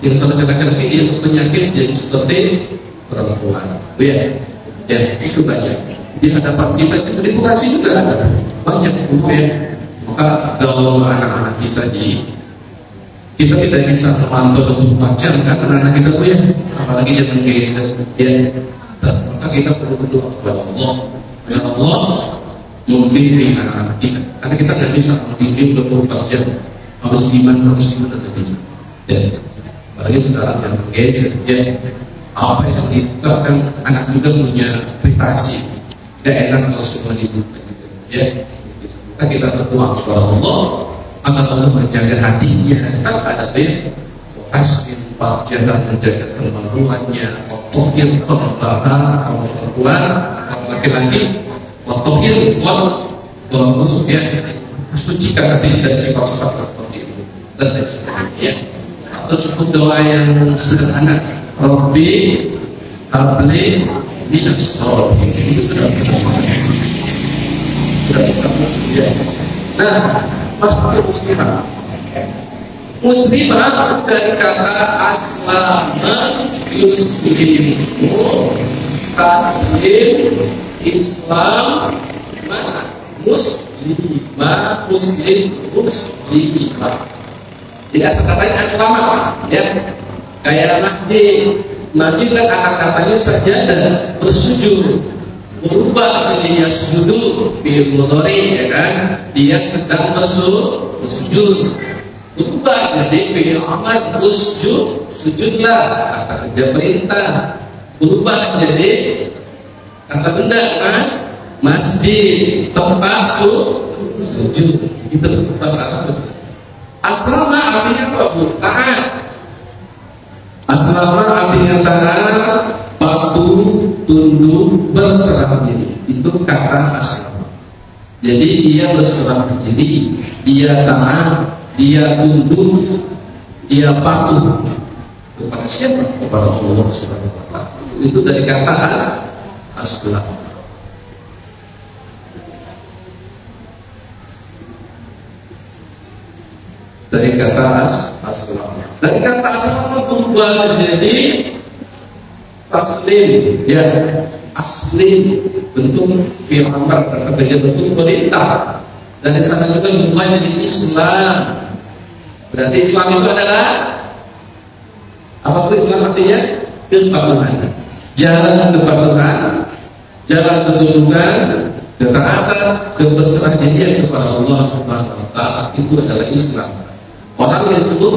Yang saudara laki-laki dia penyakit jadi seperti perempuan. Ya, itu banyak. Di hadapan kita edukasi juga ada banyak ya. Maka gaul anak-anak kita kita tidak bisa memantau untuk pacar kan anak-anak kita tuh ya, apalagi zaman gadget ya. Maka kita perlu berdoa kepada Allah, ya Allah membimbing anak-anak kita, karena kita nggak bisa membimbing 24 jam harus gimana nggak bisa ya. Apalagi sekarang yang gadget ya, apa yang dibuka kan anak juga punya privasi, gak enak kalau semua dibuka juga ya. Maka kita berdoa kepada Allah agar Allah menjaga hatinya, kan ada asli jaga menjaga kemaluannya, otohir korbaha kalau perempuan, kalau laki-laki otohir kalau ya sucikan hati dari sifat-sifat seperti itu dan lain sebagainya. Atau cukup doa yang sederhana, Rabbi habli minas sholihin, itu sudah ya. Nah, maksudnya muslimah dari kata aslama yuslimu, taslim Islam muslimah, muslimah. Jadi asal katanya aslama ya, kayak masjid kan akar katanya saja dan bersujud, berubah jadi yasjudu bil mudhari ya kan, dia sedang bersujud, berubah jadi fi'il amr usjud, sujudlah, kata kerja perintah, berubah jadi kata benda masjid, tempat sujud, itu bahasa Arab. Aslama artinya apa bu? Taat. Aslama artinya taat, patuh, tunduk, berserah diri. Itu kata aslama. Jadi dia berserah diri, dia taat, dia tunduk, dia patuh kepada siapa? Kepada Allah Subhanahu wa Ta'ala. Itu dari kata aslama. Dari kata aslama. Dari kata aslama berubah menjadi taslim ya, aslim bentuk firman kerja bentuk perintah. Dari sana juga berubah jadi Islam. Berarti Islam itu adalah apa itu Islam artinya? Kepatuhan, jalan kepatuhan, jalan ketundukan, ketaatan, keberserah dirian kepada Allah Subhanahu wa Ta'ala, itu adalah Islam. Orang yang disebut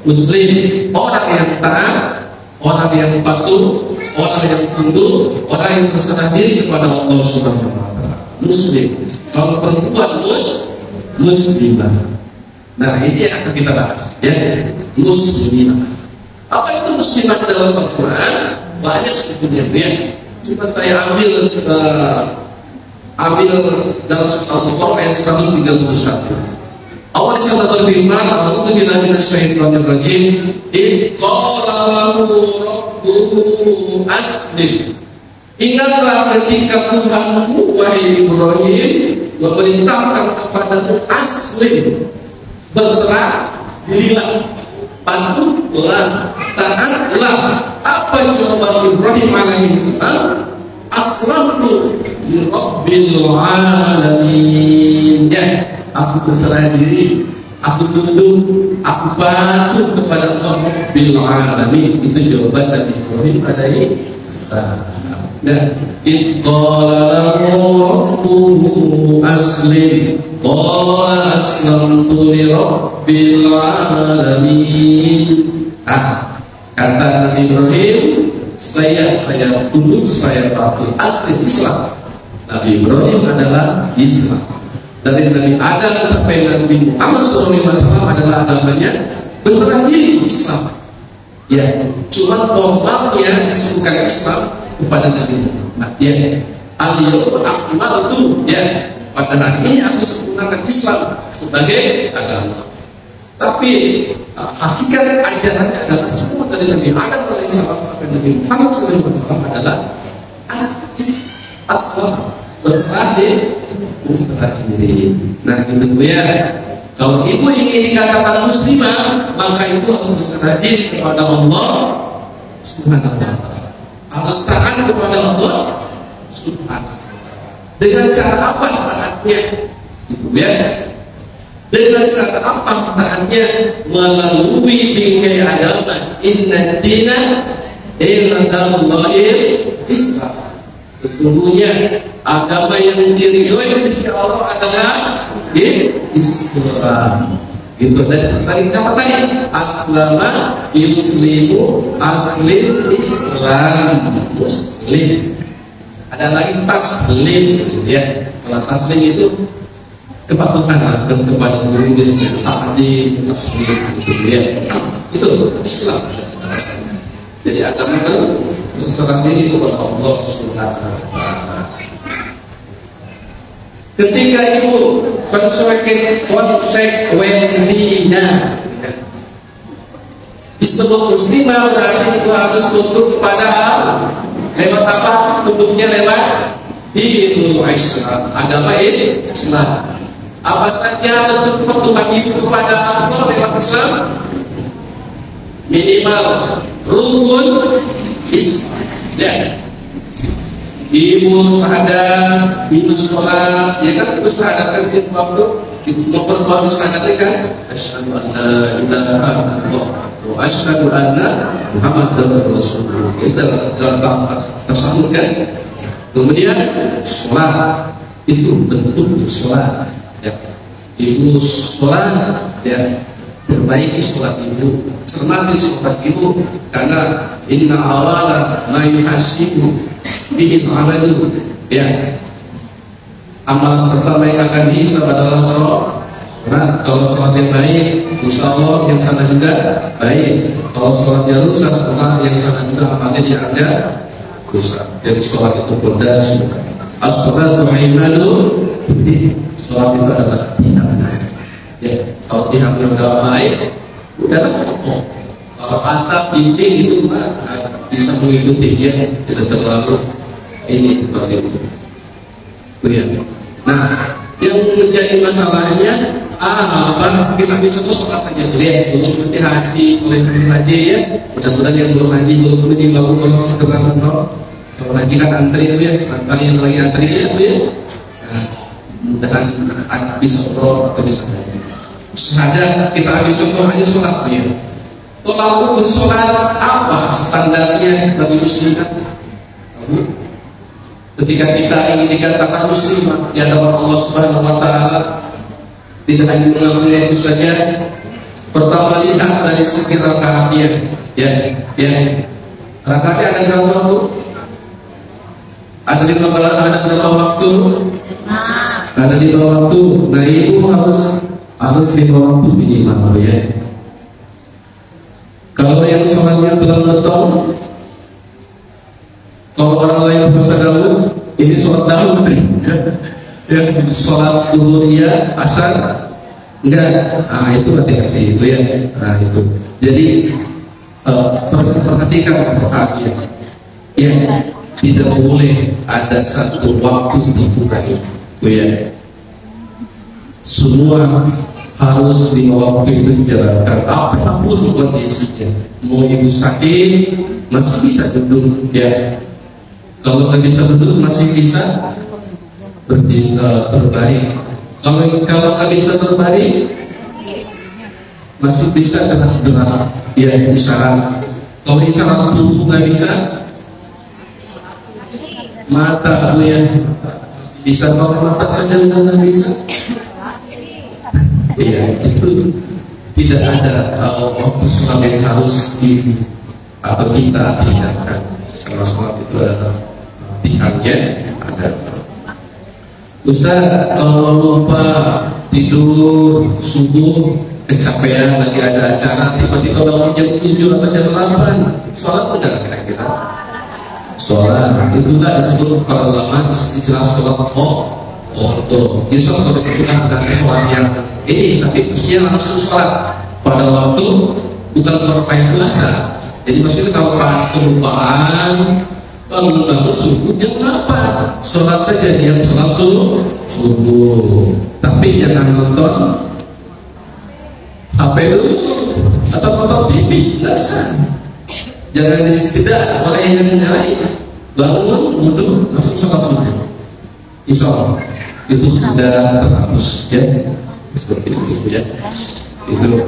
muslim, orang yang taat, orang yang patuh, orang yang tunduk, orang yang berserah diri kepada Allah Subhanahu wa Ta'ala, muslim. Kalau perempuan muslimah. Nah ini yang akan kita bahas ya, muslimah. Apa itu muslimah dalam Al-Quran? Banyak sebetulnya ya. Cuma saya ambil dalam Al-Quran ayat 131. Allah disebut berfirman, "A'udzu billahi minasyaitonir rajim. Idz qala lahu rabbuhu aslim." Ingatlah ketika Tuhanmu wahai Ibrahim memerintahkan kepadamu aslim, berserah dirilah, patuhlah, taatlah. Apa jawaban Ibrahim alaihi salam? Aslamtu li rabbil alamin. Ya, aku berserah diri, aku tunduk, aku patuh kepada Allah Rabbil Alamin. Itu jawaban dari Ibrahim alaihi salam. Dan qala rabbuhu aslim, qala aslamtu li rabbil alamin. Kata Nabi Ibrahim, saya tunduk, saya patuh. Asli Islam. Nabi Ibrahim adalah Islam. Dari Nabi Adam sampai Nabi Muhammad SAW adalah agamanya berserah diri Islam. Ya, cuma normalnya disebutkan Islam kepada Nabi Muhammad. Ya, al-yawma akmaltu, ya, pada hari ini aku sempurnakan Islam sebagai agama. Tapi hakikat ajarannya adalah semua dari Nabi Adam alaihissalam sampai Nabi Muhammad SAW adalah asal berserah diri. Nah, itu ya. Kalau ibu ingin dikatakan muslimah, maka itu harus berserah diri kepada Allah Subhanahu wa ta'ala. Harus taat kepada Allah Subhanahu. Dengan cara apa taatnya? Itu ya. Dengan cara apa taatnya? Melalui bingkai agama. Inna dina iladallahi Islam. Sesungguhnya agama yang diridhoi di sisi Allah adalah Islam. Itu dari kata tadi aslama yuslimu, aslim Islam, muslim. Ada lagi taslim, ya. Kalau taslim itu kepatuhan kepada guru dia, tahdi, taslim, gitu ya. Itu Islam. Jadi agama itu berserah diri kepada Allah Subhanahu wa ta'ala. Ketika ibu konsekuensinya disebut muslimah, berarti itu harus tunduk kepada lewat apa? Tunduknya lewat dinul Islam, agama Islam. Apa saja bentuk kepatuhan ibu kepada Allah lewat Islam? Minimal rukun Islam. Ya. Ibu syahadat, ibu sholat, ya kan ibu syahadat kan itu waktu ibu memperbaiki syahadat kan, asyhadu an la ilaha illallah wa asyhadu anna Muhammadar Rasulullah. Itu dalam tasawuf kan. Kemudian sholat itu bentuk sholat. Ya. Ibu sholat, ya, perbaiki sholat ibu, cermati sholat ibu, karena inna awala ma yuhasibu bihin amalu, ya, amalan pertama yang akan dihisab adalah sholat. Kalau sholat yang baik, insya Allah yang sana juga baik. Kalau sholat yang rusak, maka yang sana juga amalnya dia ada rusak. Jadi sholat itu pondasi. As-sholatu imanun, sholat itu adalah tiang. Ya, kalau tiangnya udah baik, udah kokoh. Kalau atap dinding itu mah bisa mengikuti, ya, tidak terlalu ini seperti itu. Ya. Nah, yang menjadi masalahnya apa? Kita ambil contoh sholat saja dulu ya. Belum seperti haji, mulai haji ya. Mudah-mudahan yang belum haji belum dilakukan kalau segera umroh. Kalau haji kan antri itu ya, antri yang lagi antri ya, ya. Nah, mudah-mudahan bisa umroh atau bisa haji. Syahadat kita ambil contoh aja sholat ya. Tolak ukur sholat apa standarnya bagi muslimat? Ketika kita ingin dikatakan muslimah di hadapan Allah Subhanahu wa ta'ala, tidak hanya mengakui itu saja. Pertama, lihat dari segi rakaatnya, ya. Rakaatnya ada berapa waktu? Ada berapa waktu? Ada 5 waktu. Nah, itu harus 5 waktu minimal, ya. Kalau yang sholatnya belum betul, kalau orang lain bahasa Daud, ini sholat Daud. Ya, sholat duhur ya, asar enggak. Nah, itu hati-hati itu ya. Nah, itu. Jadi perhatikan perhatian. Ya, tidak boleh ada satu waktu dikurangi. Ya. Semua harus 5 waktu itu dijalankan apapun kondisinya. Mau ibu sakit masih bisa duduk, ya. Kalau nggak bisa duduk masih bisa berbaring. Kalau nggak bisa berbaring masih bisa gerak, ya, isyarat. Kalau isyarat tubuh nggak bisa, mata ya bisa, kalau mata saja nggak bisa. Ya, itu tidak ada waktu sholat yang harus kita tinggalkan. Karena sholat itu ada tiangnya, ada. Ustaz, kalau lupa tidur subuh, kecapean lagi ada acara, tiba-tiba bangun jam 7 atau jam 8, sholat enggak kira-kira? Sholat itu enggak disebut para ulama istilah sholat ordo. Islam kalau kita bukan sholat yang ini, tapi maksudnya langsung sholat pada waktu, bukan berpayah puasa. Jadi maksudnya kalau pas kelupaan bangun subuh jam 8, sholat saja dia sholat subuh, tapi jangan nonton HP dulu atau nonton TV, nggak sah. Jangan tidak oleh yang lain. Bangun wudhu langsung sholat subuh, insya Allah itu sudah terhapus ya, seperti itu ya. Itu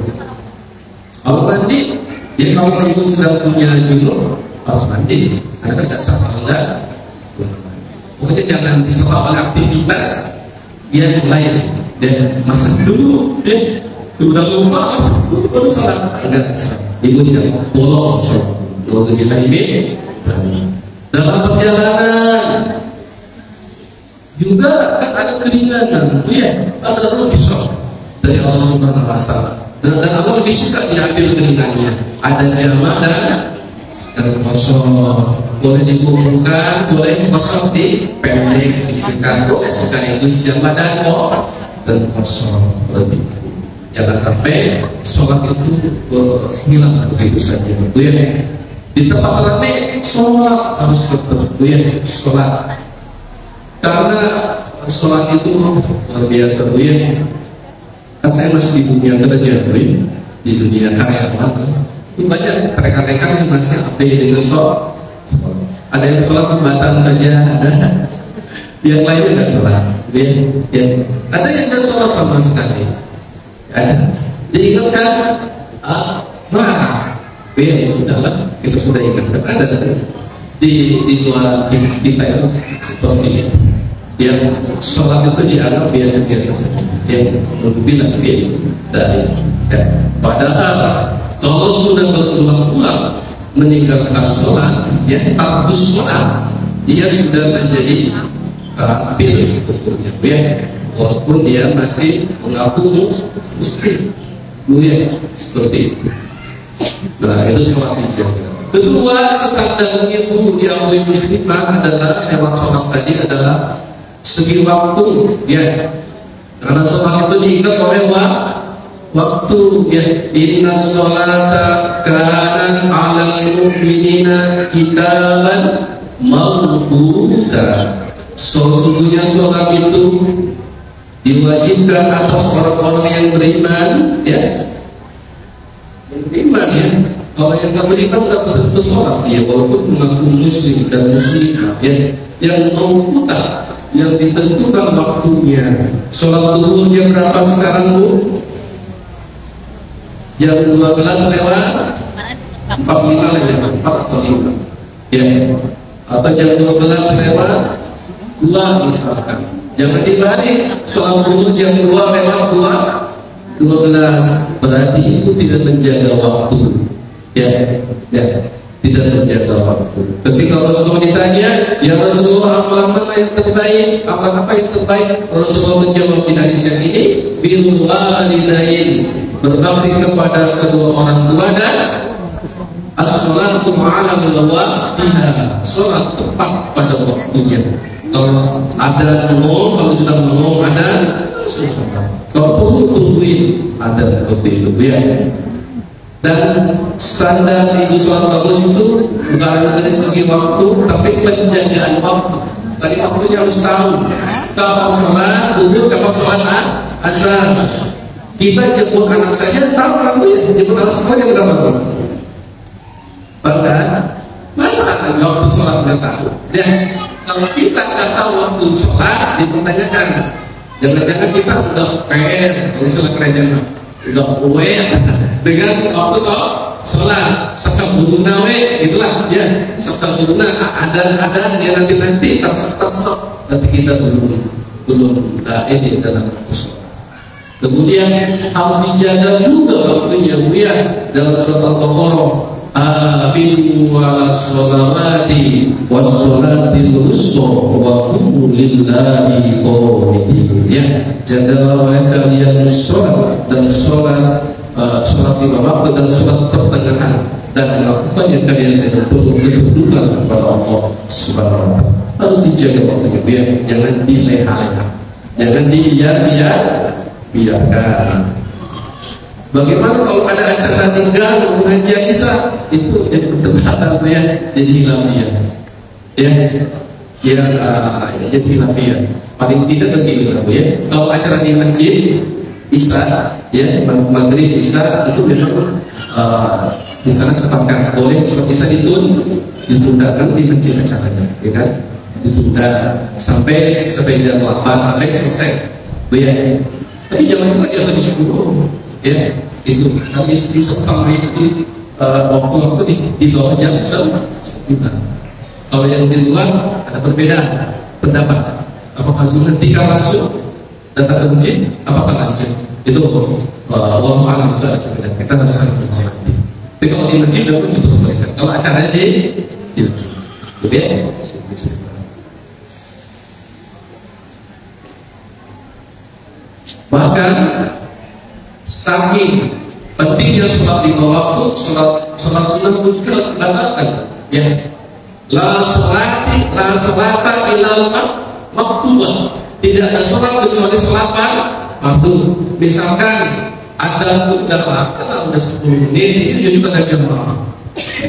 kalau mandi ya, kalau ibu sedang punya junub harus mandi, karena kan tidak sah kalau enggak. Pokoknya jangan diserap oleh aktivitas yang lain dan masak dulu ya, udah lupa masak dulu baru sholat, enggak sah. Ibu tidak bolong sholat. Kalau kita ini dalam perjalanan juga kan ada keringanan, ya ada rukhsah dari Allah Subhanahu Wa Taala, dan Allah lebih suka diambil keringanannya. Ada jamaah dan kosong, boleh dikumpulkan, boleh kosong di pendek, disingkat, boleh sekaligus jamaah dan kosong. Berarti jangan sampai sholat itu hilang begitu saja, ya. Di tempat ramai sholat harus tetap, ya, sholat. Karena sholat itu luar biasa, ya. Kan saya masih di dunia kerja, ya, di dunia karyawan. Itu banyak rekan-rekan yang masih abai dengan sholat. Ada yang sholat jembatan saja, ada yang lainnya nggak sholat, ya. Ada yang nggak sholat sama sekali. Ada. Diingatkan, ya sudahlah, kita sudah ingatkan. Ada di luar kita itu seperti itu, yang sholat itu dianggap biasa-biasa saja, yang bilang dari ya. Padahal kalau sudah berulang-ulang meninggalkan sholat, ya tarkus sholat, dia sudah menjadi kafir sebetulnya, ya, walaupun dia masih mengaku muslim, ya, seperti itu. Nah, itu sholat dijaga. Kedua, standar itu diakui muslimah adalah lewat sholat tadi adalah segi waktu, ya. Karena sholat itu diikat oleh waktu, ya. Inna sholata kana 'alal mu'minina kitaban mawquta. Sesungguhnya sholat itu diwajibkan atas orang-orang yang beriman, ya. Beriman, ya. Kalau yang nggak beriman nggak bisa sholat, ya, walaupun mengaku muslim dan muslimah, ya, yang mawquta, yang ditentukan waktunya. Sholat duhur jam berapa sekarang, Bu? Jam 12 lewat 45 lewat 4 atau 5, ya, atau jam 12 lewat 2 misalkan. Jangan dibalik, sholat duhur jam 2 lewat 12, berarti itu tidak menjaga waktu, ya, tidak menjaga waktu. Ketika Rasulullah ditanya, ya Rasulullah, amalan mana yang terbaik? Amalan apa yang terbaik? Rasulullah menjawab di hadis yang ini, bil walidain, berbakti kepada kedua orang tua, dan as-sholatu ma'ala waqtiha, sholat tepat pada waktunya. Kalau ada ngomong, kalau sudah ngomong ada, kalau perlu tungguin, ada seperti itu, ya. Dan standar ibu sholat bagus itu bukan dari segi waktu, tapi penjagaan waktu. Tadi waktunya harus tahu kapan sholat duhur, kapan sholat asar. Kita jemput anak saja tahu kamu, ya, jemput anak sekolah jam berapa? Bahkan masa akan waktu sholat nggak tahu, ya. Kalau kita nggak tahu waktu sholat, dipertanyakan. Jangan-jangan kita udah fair, kalau sholat kerajaan udah aware dengan waktu sholat, serta buruna, itulah, ya, serta buruna ada dia nanti tersok, nanti kita belum ini dalam sholat. Kemudian harus dijaga juga waktunya, ya, dalam surat Al-Baqarah abidu ala sholawati wassolatil wusta wa qumu lillahi qanitin. Ya, jagalah oleh kalian sholat dan sholat lima waktu dan sholat pertengahan, dan lakukannya kalian dengan penuh ketundukan kepada Allah Subhanahu wa Ta'ala. Harus dijaga waktunya, biar jangan dileha-leha, jangan biarkan. Bagaimana kalau ada acara tinggal pengajian Isya, itu jadi perdebatan ya, jadi hilafiyah. Jadi hilafiyah. Paling tidak begini lah Bu ya. Kalau acara di masjid Isya, ya maghrib Isya itu memang di sana sepakat boleh sholat Isya ditundakan di masjid acaranya, ya kan? Ditunda sampai jam 8 sampai selesai, Bu ya. Tapi jangan juga dia lebih 10, ya. Itu kami istri seperti itu waktu di bawah jam 9. Kalau yang di luar ada perbedaan pendapat. Apakah ketika masuk datang ke masjid, apakah lanjut? Itu Allah Alam, itu ada perbedaan. Kita harus menghormati. Tapi kalau di masjid itu diperbolehkan. Kalau acaranya di masjid, oke? Bahkan saking pentingnya sholat lima waktu, sholat sunnah pun juga harus dilakukan. Ya, la sholata ilal maktubah. Tidak ada sholat kecuali sholat waktu. Misalkan ada kalau udah 10 menit itu juga ada jamaah.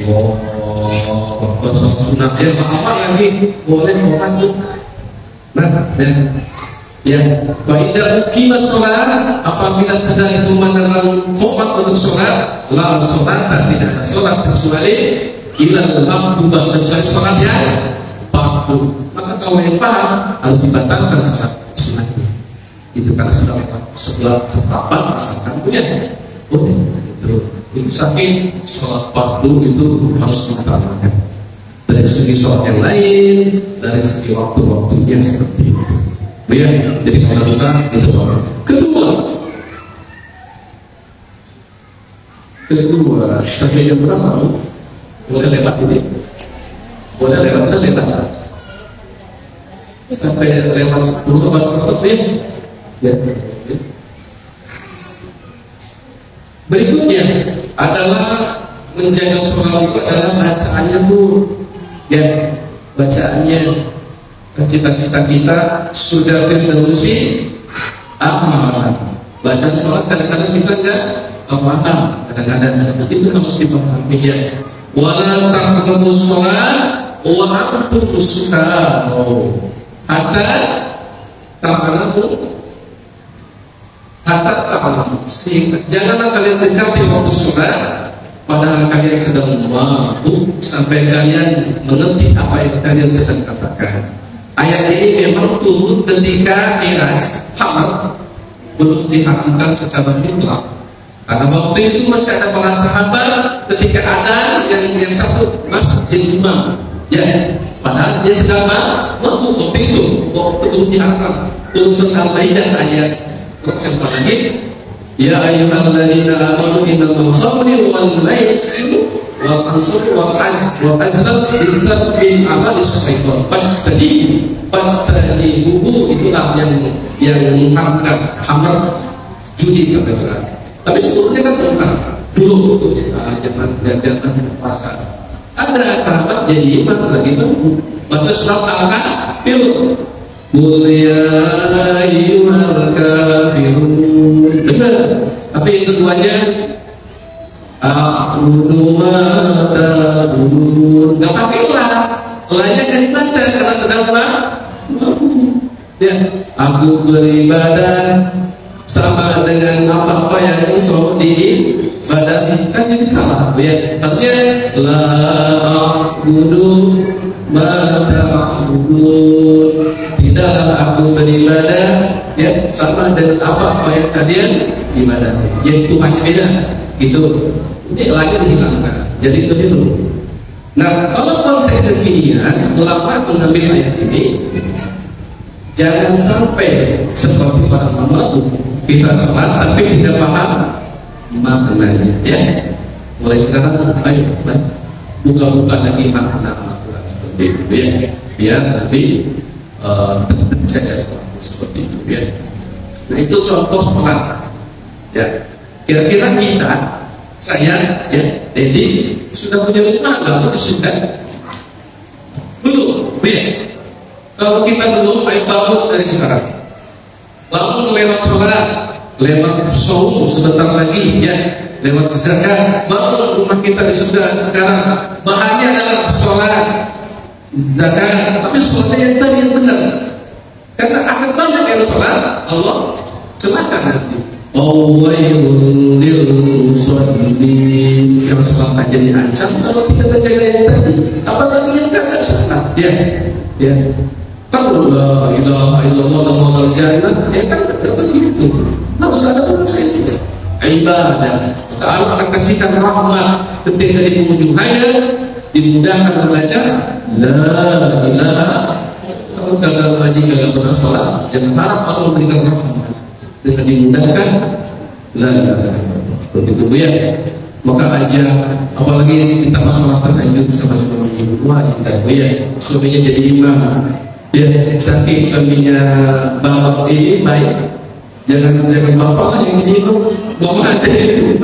Waktu sholat sunnah ya apa lagi boleh sholat tuh. Nah, ya, baiklah kita sholat apabila sedang itu mendengar khomat untuk sholat, la sholat tidak ada sholat kecuali ilal maktubah, kecuali sholat yang waktu. Maka kalau yang paham harus dibatalkan sholat sunnah itu karena sudah sebelah seperempat misalkan punya, itu saking sholat waktu itu harus dibatalkan dari segi sholat yang lain, dari segi waktu-waktunya seperti itu. Ya, jadi kalau bisa itu kedua sampai jam berapa? Boleh lewat ini, boleh lewat sampai lewat 10 atau 11 ya. Berikutnya adalah menjaga sholat itu adalah bacaannya Bu, ya bacaannya. Cita-cita kita sudah menerusi amalan. Baca sholat kadang-kadang kita enggak paham, kadang-kadang itu harus dipahami ya. Wala taqrabu sholat wa antum sukara hatta ta'lamu janganlah kalian dekati waktu sholat padahal kalian sedang mabuk sampai kalian mengerti apa yang kalian sedang katakan. Ayat ini memang turun ketika miras haram belum diharamkan secara mutlak. Karena waktu itu masih ada para sahabat ketika ada yang satu masuk jadi imam, ya, padahal dia sedang mabuk waktu itu, waktu belum diharamkan. Turun surat Al-Maidah ayat yang lagi, ya ayyuhalladzina amanu innamal khamru wal maisiru wal ansabu wal azlam rijzun min amali syaitan fajtani bubu, itulah yang mengharamkan hamar judi sampai sekarang. Tapi sebelumnya kan bukan dulu itu jangan puasa. Ada sahabat jadi imam lagi baca surat Al-Kafirun, qul ya ayyuhal kafirun, benar. Tapi yang keduanya a'budu ma ta'budun, nggak pakai lahnya kan dibaca karena sedang ya, aku beribadah sama dengan apa yang engkau diibadahi, kan jadi salah ya. Harusnya la a'budu ma ta'budun, tidaklah aku beribadah ya sama dengan apa yang kalian ibadahi, yaitu hanya beda gitu. Ini lagi dihilangkan, jadi keliru. Nah, kalau konteks kekinian, ulama mengambil ayat ini, jangan sampai seperti para ulama kita sholat tapi tidak paham maknanya, ya. Mulai sekarang, ayo, buka-buka lagi makna Al-Quran seperti itu ya, biar lebih terjaga seperti itu ya. Nah itu contoh sholat ya. Kira-kira kita, saya ya, Dedi sudah punya rumah nggak di surga? Belum, ya. Kalau kita belum, ayo bangun dari sekarang. Bangun lewat sholat, lewat saum sebentar lagi ya, lewat zakat. Bangun rumah kita di surga sekarang. Bahannya adalah sholat, zakat, tapi sholatnya yang tadi yang benar. Karena akan banyak yang sholat, Allah celaka nanti. Wailul lil musallin, yang sholat aja diancam kalau tidak terjaga yang tadi. Apalagi yang kagak sholat ya, ya. Kalau la ilaha illallah lahul jannah, ya kan tidak begitu. Harus ada prosesnya. Ibadah, maka Allah akan kasihkan rahmat ketika di penghujung hayat dimudahkan membaca la ilaha. Kalau gagal ngaji, gagal pernah sholat, jangan harap Allah memberikan rahmat dengan dimudahkan la ilaha illallah. Seperti itu ya. Maka aja, apalagi kita masalah terlanjut sama suami, wah ya, suaminya jadi imam. Ya, saking suaminya bapak ini baik, jangan bapak yang ini itu mama aja itu,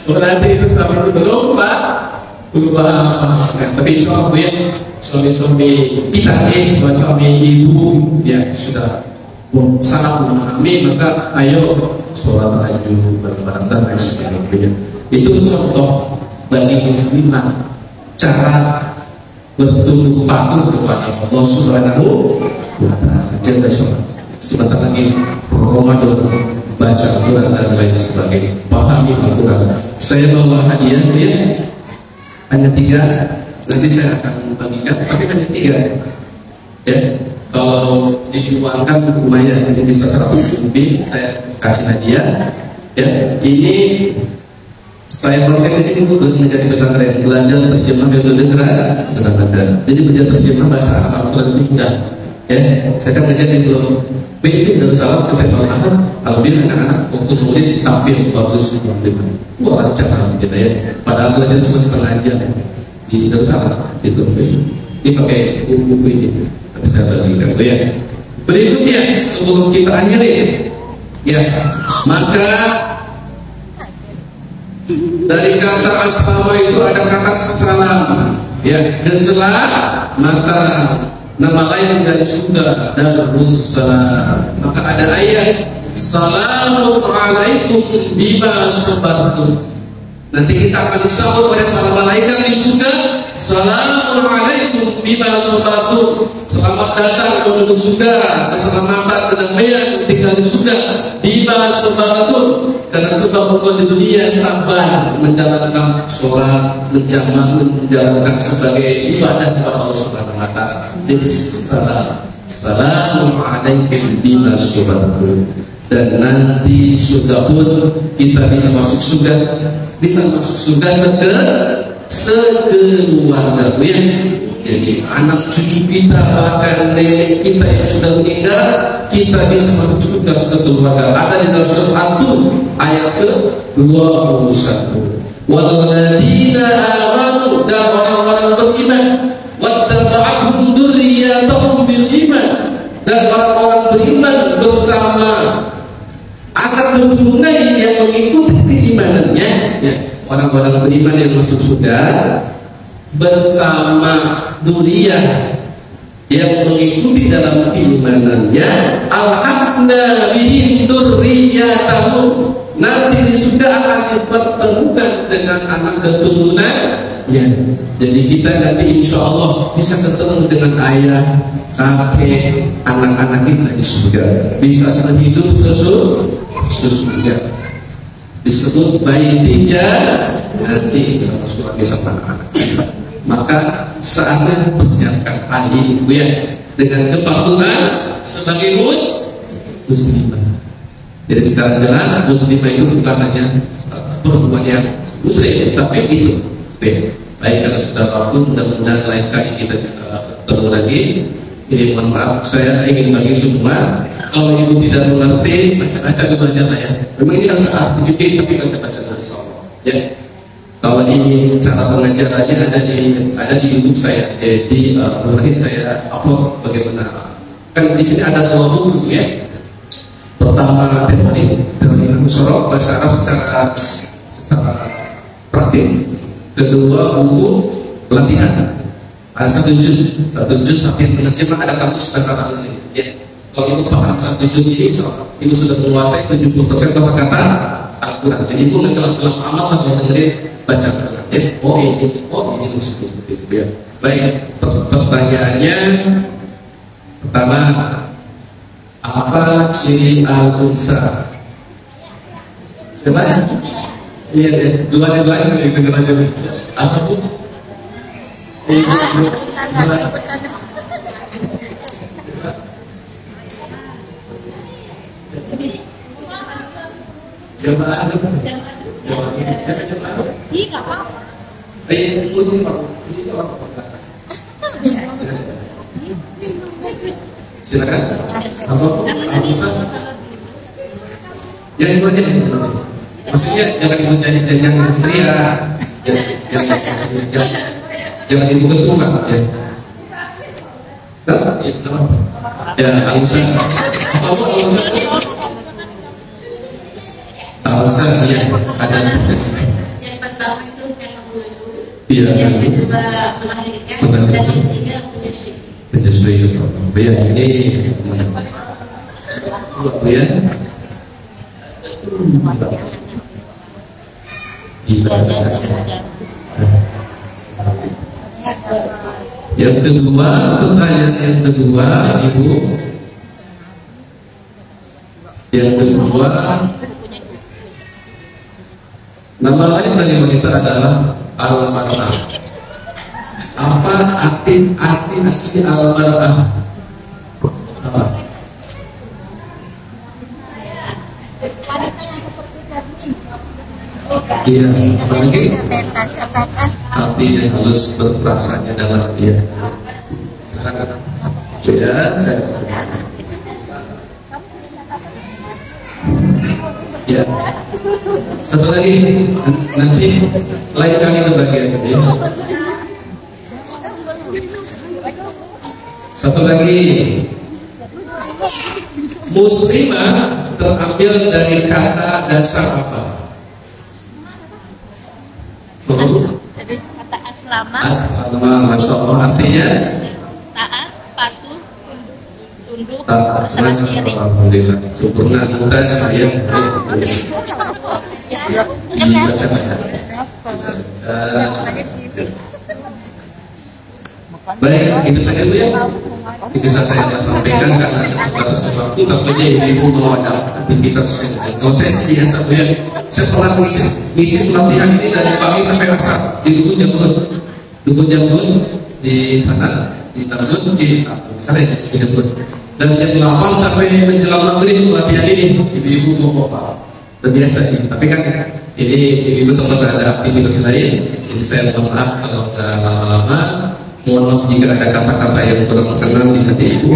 berarti itu suami itu belum pak, tapi suami kita suami ibu ya sudah sangat memahami, maka ayo sholat tahajud bareng-bareng dan lain sebagainya. Itu contoh bagi muslimah cara bertunduk patuh kepada Allah Subhanahu wa Ta'ala. Jaga sholat. Sebentar lagi Ramadan, baca Al-Quran dan lain sebagainya. Pahami Al-Quran. Saya bawa hadiah ya, hanya 3. Nanti saya akan bagikan, tapi hanya 3. Ya, kalau diuangkan lumayan, ini bisa 100 lebih. Saya kasih hadiah. Ya, ini saya konsep di sini untuk menjadi pesantren, belajar terjemah negara. Jadi belajar terjemah bahasa Arab lebih mudah. Ya, saya kan ngajar di belum BIM Darussalam sampai tahun akhir. Alhamdulillah anak-anak waktu murid tampil bagus, wah lancar gitu ya. Padahal belajar cuma setengah jam di Darussalam itu. Ini pakai buku ini, tapi saya bagikan ya. Berikutnya sebelum kita akhiri, ya maka dari kata assalama itu ada kata salam ya, setelah maka nama lain dari surga Darussalam. Maka ada ayat Assalamualaikum bima sabartum. Nanti kita akan disambut oleh para malaikat di surga. Assalamualaikum bima sabartum. Selamat datang penduduk surga, keselamatan kedamaian tinggal di surga bima sabartum. Karena sebab engkau di dunia sabar menjalankan sholat, menjalankan sebagai ibadah kepada Allah Subhanahu wa Ta'ala. Jadi Assalamualaikum bima sabartum. Dan nanti surga pun kita bisa masuk surga, sekeluarga ya. Jadi anak cucu kita, bahkan nenek kita yang sudah meninggal, kita bisa masuk surga sekeluarga. Ada di dalam surat At-Tur ayat ke-21. Walladzina amanu, dan orang-orang beriman, wattaba'athum dzurriyyatuhum bil iman, dan orang-orang beriman bersama akan keturunan yang mengikuti keimanannya ya. Orang-orang beriman yang masuk surga bersama dzurriyyah yang mengikuti dalam keimanannya, alhaqna bihim dzurriyyatahum, nanti di surga akan dipertemukan dengan anak keturunannya. Jadi kita nanti insya Allah bisa ketemu dengan ayah, kakek, anak-anak kita di surga, bisa sehidup sesudah. Disebut baitija nanti sama suami sama anak-anak. Maka saatnya persiapkan hari ini ya, dengan kepatuhan sebagai muslimah. Jadi sekarang jelas muslimah itu bukan hanya perempuan yang muslim, tapi itu baik karena sudah waktu, mudah-mudahan lain kali kita bisa ketemu lagi. Ini mohon maaf, saya ingin bagi semua, kalau ibu tidak mengerti, baca-baca dulu aja lah ya. Memang ini harus dibikin, tapi baca-baca dulu insya Allah ya. Kalau ini cara pengajarannya ada di YouTube saya, di nanti saya upload bagaimana. Kan di sini ada 2 buku ya. Pertama teori musyarah bahasa Arab secara praktis. Kedua buku latihan. Ada 1 juz tapi penerjemah ada kamus bahasa Arab di sini. Ya. Kalau ibu paham 1 juz ini, ibu sudah menguasai 70% kosakata Al-Quran. Jadi ibu nggak kelam amat kalau dengerin baca Quran. Ya. Oh ini maksudnya seperti itu ya. Baik, pertanyaannya pertama, apa ciri al-unsa? Siapa ya? Iya, dua denger aja. Apa tuh? Jamaah silakan. Apa? Yang berarti maksudnya jangan ibu jangan teriak, jangan ibu ketua ya. Ya, Alsa. Apa Alsa? Alsa ya, ada di sini. Yang pertama itu memang dulu. Iya. Yang kedua melahirkan dan yang ketiga menyusui. Menyusui itu. Ya, ini ya. Yang kedua, pertanyaan yang kedua, Ibu. Yang kedua, nama lain bagi wanita adalah al-mar'ah. Apa arti asli al-mar'ah? Apa? Iya, lagi artinya harus berperasanya dalam dia. Silakan. Ya, saya. Ya. Satu lagi, nanti lain kali itu bagian ya. Satu lagi, muslimah terambil dari kata dasar apa? Jadi kata aslama. Aslama, masya Allah, artinya Taat, patuh, tunduk, taat. berserah diri. Alhamdulillah, sempurna tuntas ya. Dibaca-baca. Baik, itu saja Bu ya. Bisa saya sampaikan karena batas waktu. Tentunya ibu mau ada aktivitas. Kalau saya biasa Bu ya, saya pernah mengisi pelatihan ini dari pagi sampai asar di Duku Jambon di sana di Tambun di sana di Jambon. Dan jam 8 sampai menjelang maghrib pelatihan ini ibu mau apa? Terbiasa sih. Tapi kan ini ibu teman ada aktivitas lain. Jadi saya mohon maaf kalau nggak lama-lama. Mohon maaf jika ada kata-kata yang kurang berkenan di hati ibu.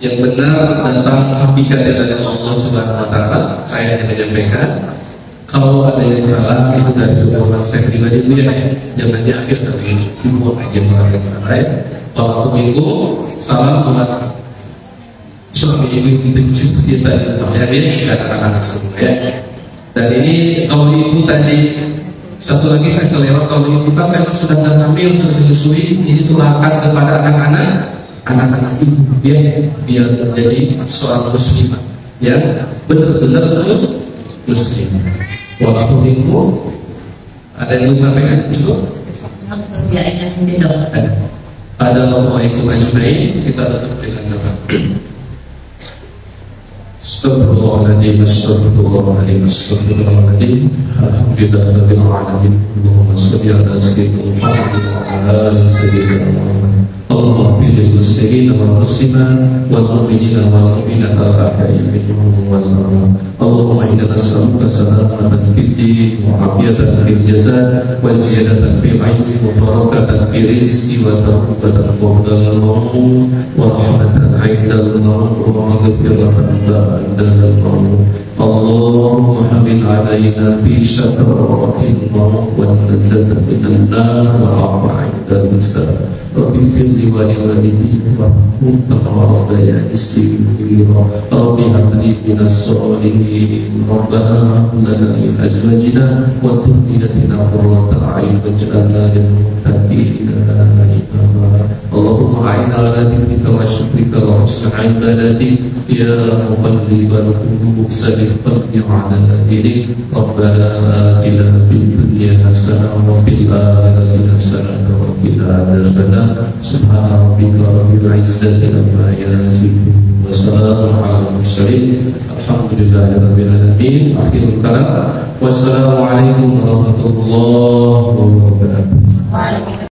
Yang benar tentang hakikatnya dari Allah Subhanahu Wa Taala saya hanya menyampaikan. Kalau ada yang salah itu dari doa saya pribadi Bu ya. Jangan diambil sampai ibu aja yang salah ya. Kalau minggu salam buat suami ibu kita ya dia ada anak-anak semua ya. Dan ini kalau ibu tadi satu lagi saya kelewat, kalau ibu kan saya sudah hamil sudah menyusui, ini tulakan kepada anak-anak ibu biar menjadi seorang muslimah ya benar-benar muslimah. Walaupun ibu ada yang sampaikan cukup ada Assalamualaikum ajmain. Kita tutup dengan doa. Astagfirullahaladzim, astagfirullahaladzim, astagfirullahaladzim. Alhamdulillahirabbil alamin. Allahumma shalli ala sayyidina Muhammad wa ala sayyidina Muhammad. Allahumma ighfir lil muslimin wal muslimat wal mu'minina wal mu'minat al ahya'i minhum wal amwat. Allahumma inna nas'aluka salamatan fid din wa afiyatan fil jasad wa ziyadatan fil ilmi wa barakatan fil rizqi wa tawbatan ba'dal maut wa rahmatan 'indal maut wa maghfiratan ba'dal maut. اللهم حمل علينا في شكرات الموت والنجاة من النار والعفو عند الحساب. رب اغفر لي ولوالدي وارحمهم كما ربياني صغيرا. رب هب لي من الصالحين. ربنا هب لنا من ازواجنا وذريتنا قرة اعين واجعلنا للمتقين اماما. اللهم اعنا على ذكرك وشكرك وحسن عبادتك يا مقلب القلوب سلم قلبي على دينك. ربنا آتنا في الدنيا حسنة وفي الآخرة حسنة وقنا عذاب النار. سبحان ربك رب العزة عما يصفون وسلام على المرسلين الحمد لله رب العالمين. آخر الكلام والسلام عليكم ورحمة الله وبركاته.